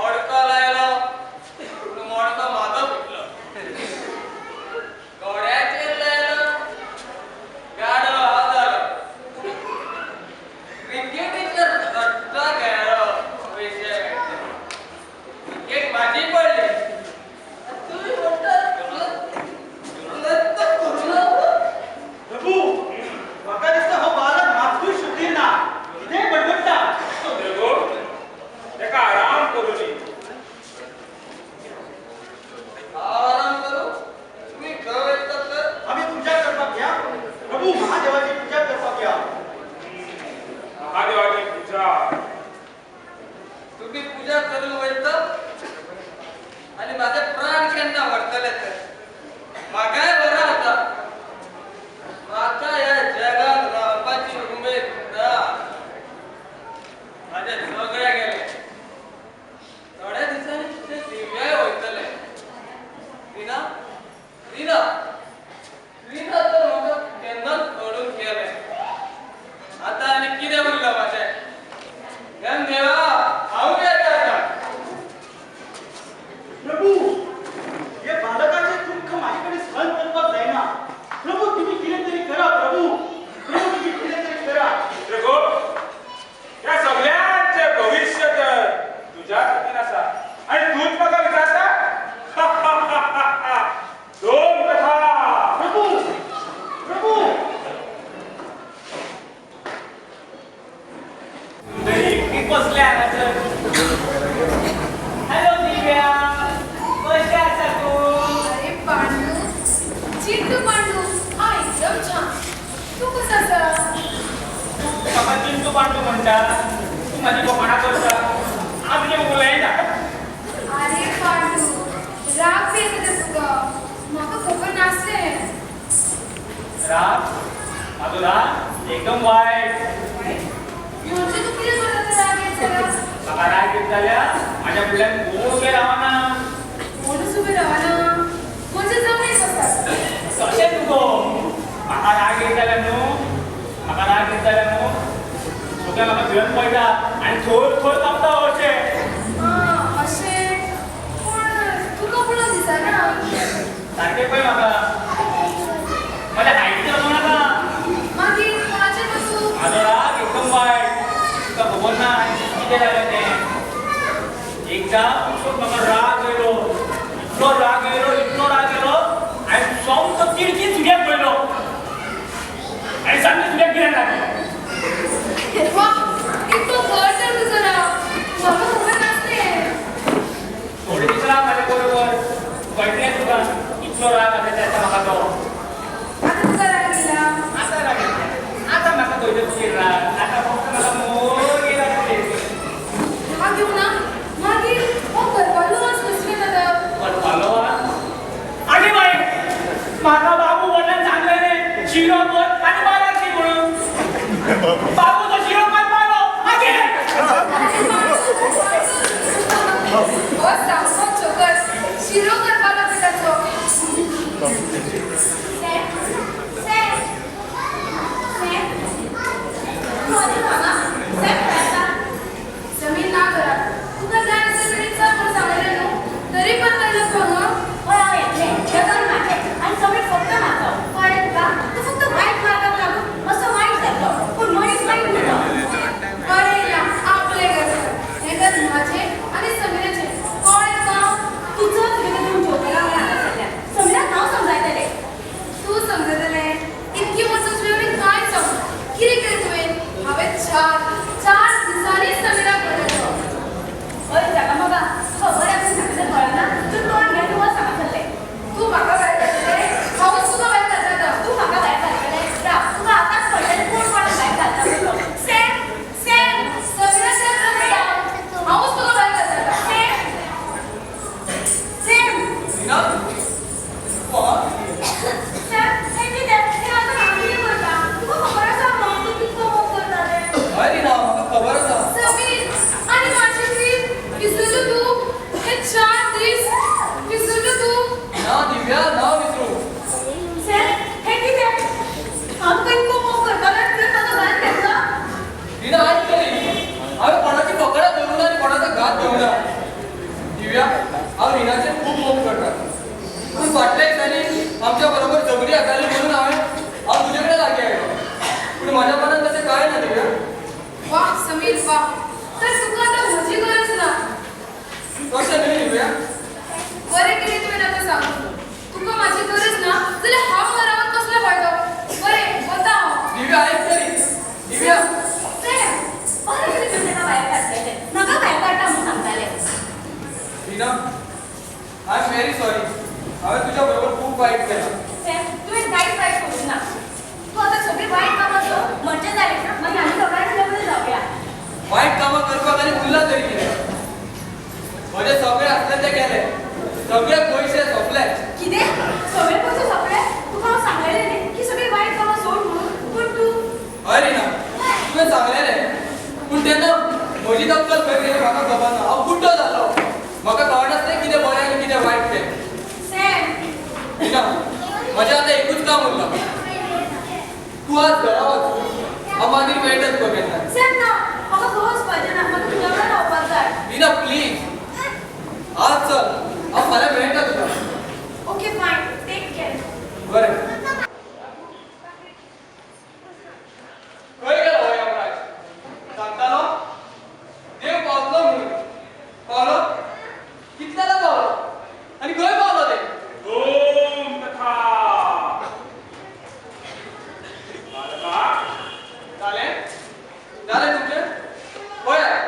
[SPEAKER 4] ओडको लायलो पूण मोडको म्हाजो फुटलो घोड्याचेर लायलो गाडो हांव जालो क्रिकेटीचेर घट्ट खेळ्ळो पयशे क्रिकेट म्हाजी पडली तुम्ही म्हणटात
[SPEAKER 2] प्रभू म्हाका दिसता हो बालक मातूय शुद्धीर ना कितेंय बडबडटा
[SPEAKER 1] चित्रको तेका आराम करू दी
[SPEAKER 4] आराम करू तुम्ही खंय वयतात तर
[SPEAKER 2] आमी पूजा करपाक या प्रभू महादेवाची पूजा करपाक या
[SPEAKER 1] महादेवाची पूजा
[SPEAKER 4] तुम्ही पूजा करून वयता आणि माझे प्राण केन्ना व्हरतले तर म्हाकाय बरं आसा म्हाका ह्या जगात रावपाची उमेद ना माझे सगळे गेले थोड्या दिसांनी ते दिव्याय वयतले रिना रिना रिना तर म्हाका केन्नाच सोडून गेले आता आनी कितें उरलं माझें गण देवा हांव येता आता
[SPEAKER 2] प्रभू हे बालकाचे दुःख माझे कडेन सहन करपाक जायना प्रभू तुम्ही कितें तरी करा प्रभू प्रभू तुम्ही कितें तरी करा
[SPEAKER 1] चित्रको या सगळ्यांचे भविष्य तर तुझ्या हातीन आसा आणि तूच म्हाका विचारता दोन कथा
[SPEAKER 2] प्रभू प्रभू
[SPEAKER 6] एकटी बसले हांगासर हॅलो दिव्या कशें आसा तूं
[SPEAKER 8] अरे पांडू चिंटू पांडू हा एकदम छान तू कसा आसा
[SPEAKER 6] म्हाका चिंटू पांडू म्हणटा तूं म्हाजी कोंकणा करता हांव तुजें उलयता
[SPEAKER 8] अरे पांडू राग बी येता तर तुका म्हाका खबर नासलें
[SPEAKER 6] राग म्हाजो राग एकदम वायट
[SPEAKER 8] म्हणजे तू कितें करता तर राग येत जाल्यार
[SPEAKER 6] म्हाका राग येत जाल्यार म्हाज्या फुडल्यान कोण उबें रावना
[SPEAKER 8] कोणूच उबें रावना म्हणजे जमनीक बसतात
[SPEAKER 6] तशें तुगो म्हाका राग येत जाल्यार न्हू म्हाका राग येत जाल्यार न्हू सगळें म्हाका भिवन पळयता आनी थोर थोर कापता अशें
[SPEAKER 8] अशें पूण तुका पळोवन दिसना
[SPEAKER 6] सारकें पळय म्हाका म्हज्या हायटीचेर वचूं नाका
[SPEAKER 8] मागीर कोणाचेर वचूं
[SPEAKER 6] म्हाजो राग एकदम वायट तुका खबर ना कितें जालें तें कित्याक म्हाका राग येयलो, इतलो राग येयलो हांवें सोमतो तिडकी सुग्याक पळयलो आनी सामकी सुग्याक गिरायक लागली.
[SPEAKER 8] वा, इतको घर तर तुझं राव. म्हाका खबर नासलें.
[SPEAKER 6] थोडे दीस राव म्हाज्या बरोबर, कळटलें तुका इतलो राग आसा तेचा म्हाका तो.
[SPEAKER 8] आता तुका राग येयला.
[SPEAKER 6] आतां राग येता, आतां म्हाका खंयच्या तुजेर राग, आतां फक्त म्हाका मोग येयला तुजेर.
[SPEAKER 8] हा घेऊ ना. मागीर हो करपालो आज कसले जाता.
[SPEAKER 6] करपालो आनी बाई म्हाका बाबू वडिलांन सांगलेलें शिरो कर आनी बाजार दी म्हणून. बाबू तो शिरो करपालो आगे.
[SPEAKER 8] हो सामको चोकर. शिरो करपालो पिठाचो. जमीन ना करा. तुका जाय असेल तरी चल म्हणून सांगलेलें न्हू. तरी पण कळलं का मग? अरे या, आपले घर. हे घर माझे आणि समीराचे. कळलं का? तू समजतलें. इतकी वर्स उचलून काय सांगू? कितें केलें तुवें? हांवें चार दिसांनी समीराक बरयलो. तू म्हाका भायर काडटलें. हांवूच तुका भायर काडटा. हांवूच तुका भायर काडटा.
[SPEAKER 4] रीना कोण हय रीना म्हाका खबर आसा.
[SPEAKER 8] समीर आणि माझी ट्रीप विसरलो तू. हे 4 दीस विसरलो तू.
[SPEAKER 4] ना दिव्या ना विसरू. रीना ऐक तरी हांवें कोणाची पकडा धरून आनी कोणाचा घात घेवना. दिव्या हांव रिनाचेर खूब मोग करता. पूण फाटल्या दिसांनी आमच्या बरोबर झगडी हाताळली म्हणून हांव तुजे कडेन लागीं आयलो. पूण म्हाज्या मनात तशें कांय ना दिव्या.
[SPEAKER 8] वा समीर वा. तर तुका आता म्हजी गरज ना.
[SPEAKER 4] कशें न्ही दिव्या.
[SPEAKER 8] बरें केलें तुवें आतां सांगून. तुका म्हाजी गरज ना जाल्यार हांव घरावर कसलो फायदो. बरें वता हांव.
[SPEAKER 4] दिव्या ऐक तरी. Divya Reena I am very sorry. हांवें तुज्या बरोबर खूब वायट केलां. वायट कामां करपाक आनी उरला तरी कितें. म्हजें सगळें आसलें तें गेलें. सगळे पयशे सोंपले. हय रीना तुवें सांगलेलें. पूण तेन्ना म्हजी तक्कल खंय गेली म्हाका खबर ना. हांव बुड्डो जालो. म्हाका कळनासलें कितें बरें आनी कितें वायट तें. रीना म्हजें आतां एकूच काम उरलां. तूं आज घरा वच. हांव मागीर मेळटच तुका केन्ना. रीना प्लीज आज चल. हांव फाल्यां मेळटा तुका.
[SPEAKER 3] ओके फायन टेक केअर.
[SPEAKER 4] बरें. खंय गेलो हो यमराज. सांगतालो देव पावतलो म्हणून. पावलो. कितल्याला पावलो आनी खंय पावलो ते.
[SPEAKER 1] ओम तथा बालका
[SPEAKER 4] जालें तुमचें. पळयात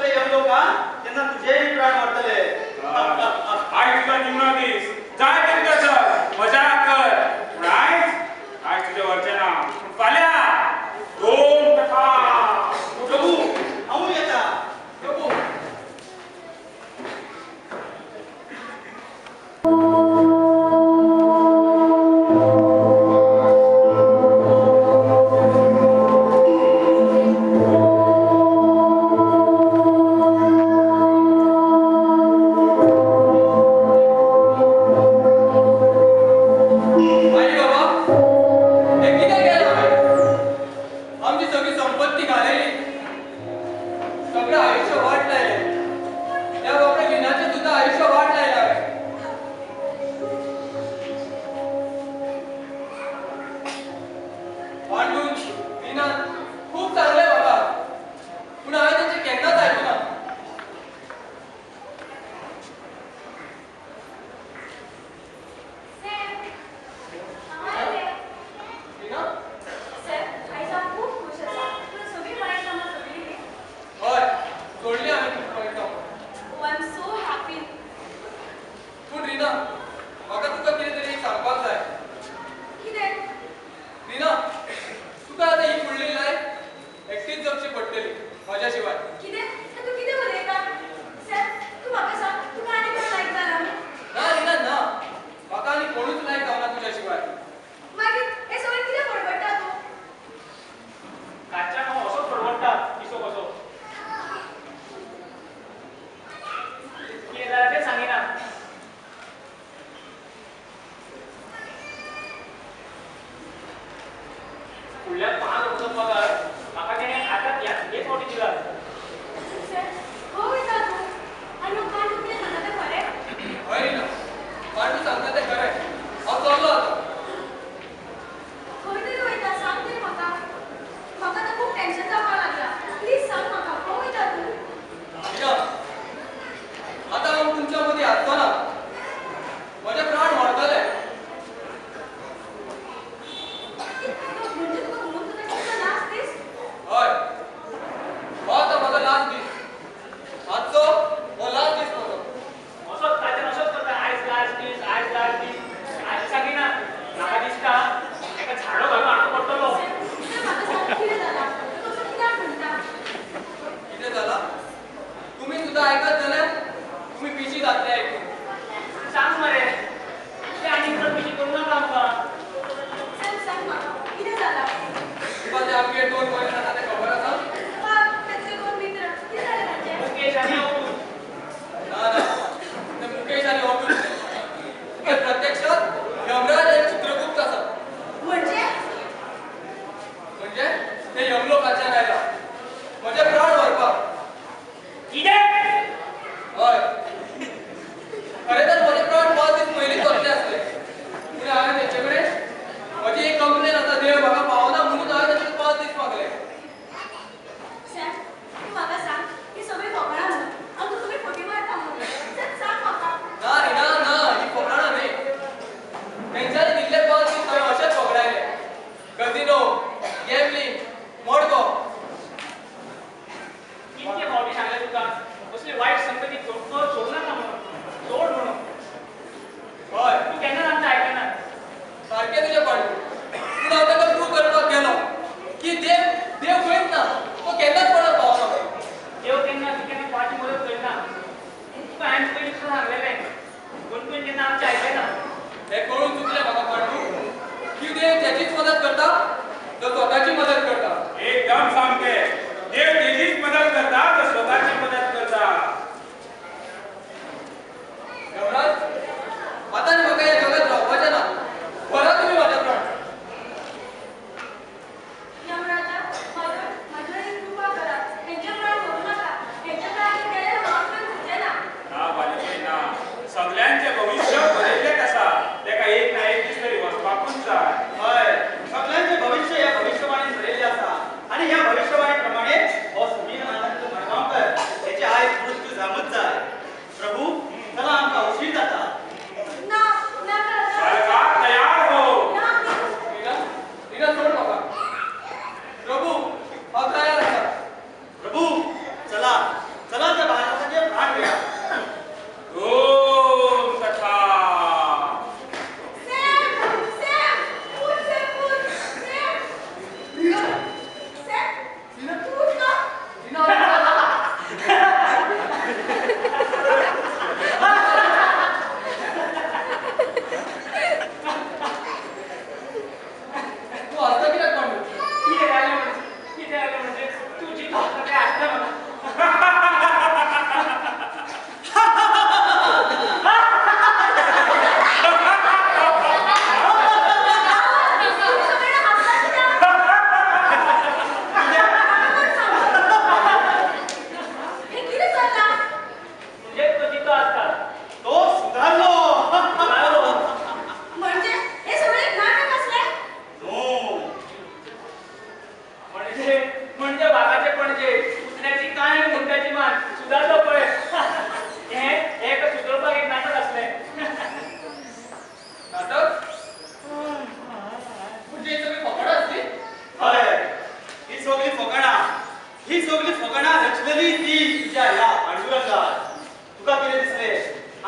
[SPEAKER 2] वतले यम लोका तेन्ना तुझेही प्राण वाटतले
[SPEAKER 1] आज तुझा निमणा दीस जाय तितका चल मजा कर पूण आज तुझे वरचे ना पूण फाल्यां 2 टका
[SPEAKER 2] प्रभू हांव येता
[SPEAKER 4] प्रभू आई बाबा हे किती केलं आमची सगळी संपत्ती घालेली सगळं आयुष्य वाट लायले त्या बाबा विनाचे सुद्धा आयुष्य वाट लायला भांडून विना खूप चांगले बाबा पुन्हा आम्ही त्यांचे केन्नाच ऐकू ना विना हय सोडली आम्ही खूप वाईट काम पूण रिना म्हाका तुका कितें तरी सांगपाक जाय रिना तुका आतां ही फुडली लायफ एकटीच जगची पडटली म्हज्या शिवाय ना रिना ना म्हाका आनी कोणूच लायक गावना तुज्या शिवाय
[SPEAKER 6] काच्या हांव असो परवडटा दिसो कसो कितें जालें तें सांगिना फुडल्या 5 वर्सांचो पगार म्हाका तेणें आतां हेच फावटी दिला
[SPEAKER 4] हय रिना पांडू सांगता तें खरें हांव चल्लो आतां रिना आतां हांव तुमच्या मदीं आसचो ना म्हजे प्राण व्हरतले हय हो आतां म्हाजो लास्ट दीस आजचो हो लास्ट दीस म्हाजो
[SPEAKER 6] असोच ताचेर असोच करता आयज लास्ट दीस आयज सांगिना म्हाका दिसता एका झाडो घालून हाडून पडटलो
[SPEAKER 4] कितें जाला तुमी सुद्दां आयकत जाल्यार तुमी पिशी जातले आयकून
[SPEAKER 6] सांग मरे ते आनी परत पिशी करूं नाका आमकां
[SPEAKER 4] तुका ते आमगे 2 पयस आसा तें खबर आसा
[SPEAKER 6] मुकेश आनी हांव
[SPEAKER 4] ना ना ते मुकेश आनी अब्दुल ते प्रत्यक्षात यमराज आनी चित्रगुप्त आसा म्हणजे ते यमलोकाच्यान आयला म्हजे प्राण व्हरपाक
[SPEAKER 6] कितें
[SPEAKER 4] हय खरें तर म्हजे प्राण 5 दीस पयलींच वतले आसले पूण हांवें तेंचे कडेन म्हजी एक कंप्लेन आसा देव म्हाका पावना म्हणून हांवें तेंचे 5 दीस मागले ना रिना ना ही फकाणां न्ही तेंच्यांनी दिल्ले 5 दीस हांवें अशेंच फकडायले कझिनो गॅमलिंग मोडगो
[SPEAKER 6] कितके फावटी सांगले तुका असली वायट संगती सोडू नाका म्हणून सोड म्हणून
[SPEAKER 4] हय
[SPEAKER 6] तूं केन्ना आमचें आयकना
[SPEAKER 4] सारकें तुजें पांडू पूण हांव ताका प्रूव करपाक गेलो की देव खंयच ना तो केन्नाच कोणाक पावना
[SPEAKER 6] देव केन्ना तुका पाटी मदत करना तुका हांवें पयलीं सुद्दां सांगलेलें पूण तुवें केन्ना आमचें आयकलें ना
[SPEAKER 4] हें कळून चुकलें म्हाका पांडू की देव त्याचीच मदत करता तो स्वताची मदत करता
[SPEAKER 1] एकदम सामके देव तेजीच मदत करता तर स्वतःची मदत करता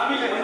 [SPEAKER 2] आम्ही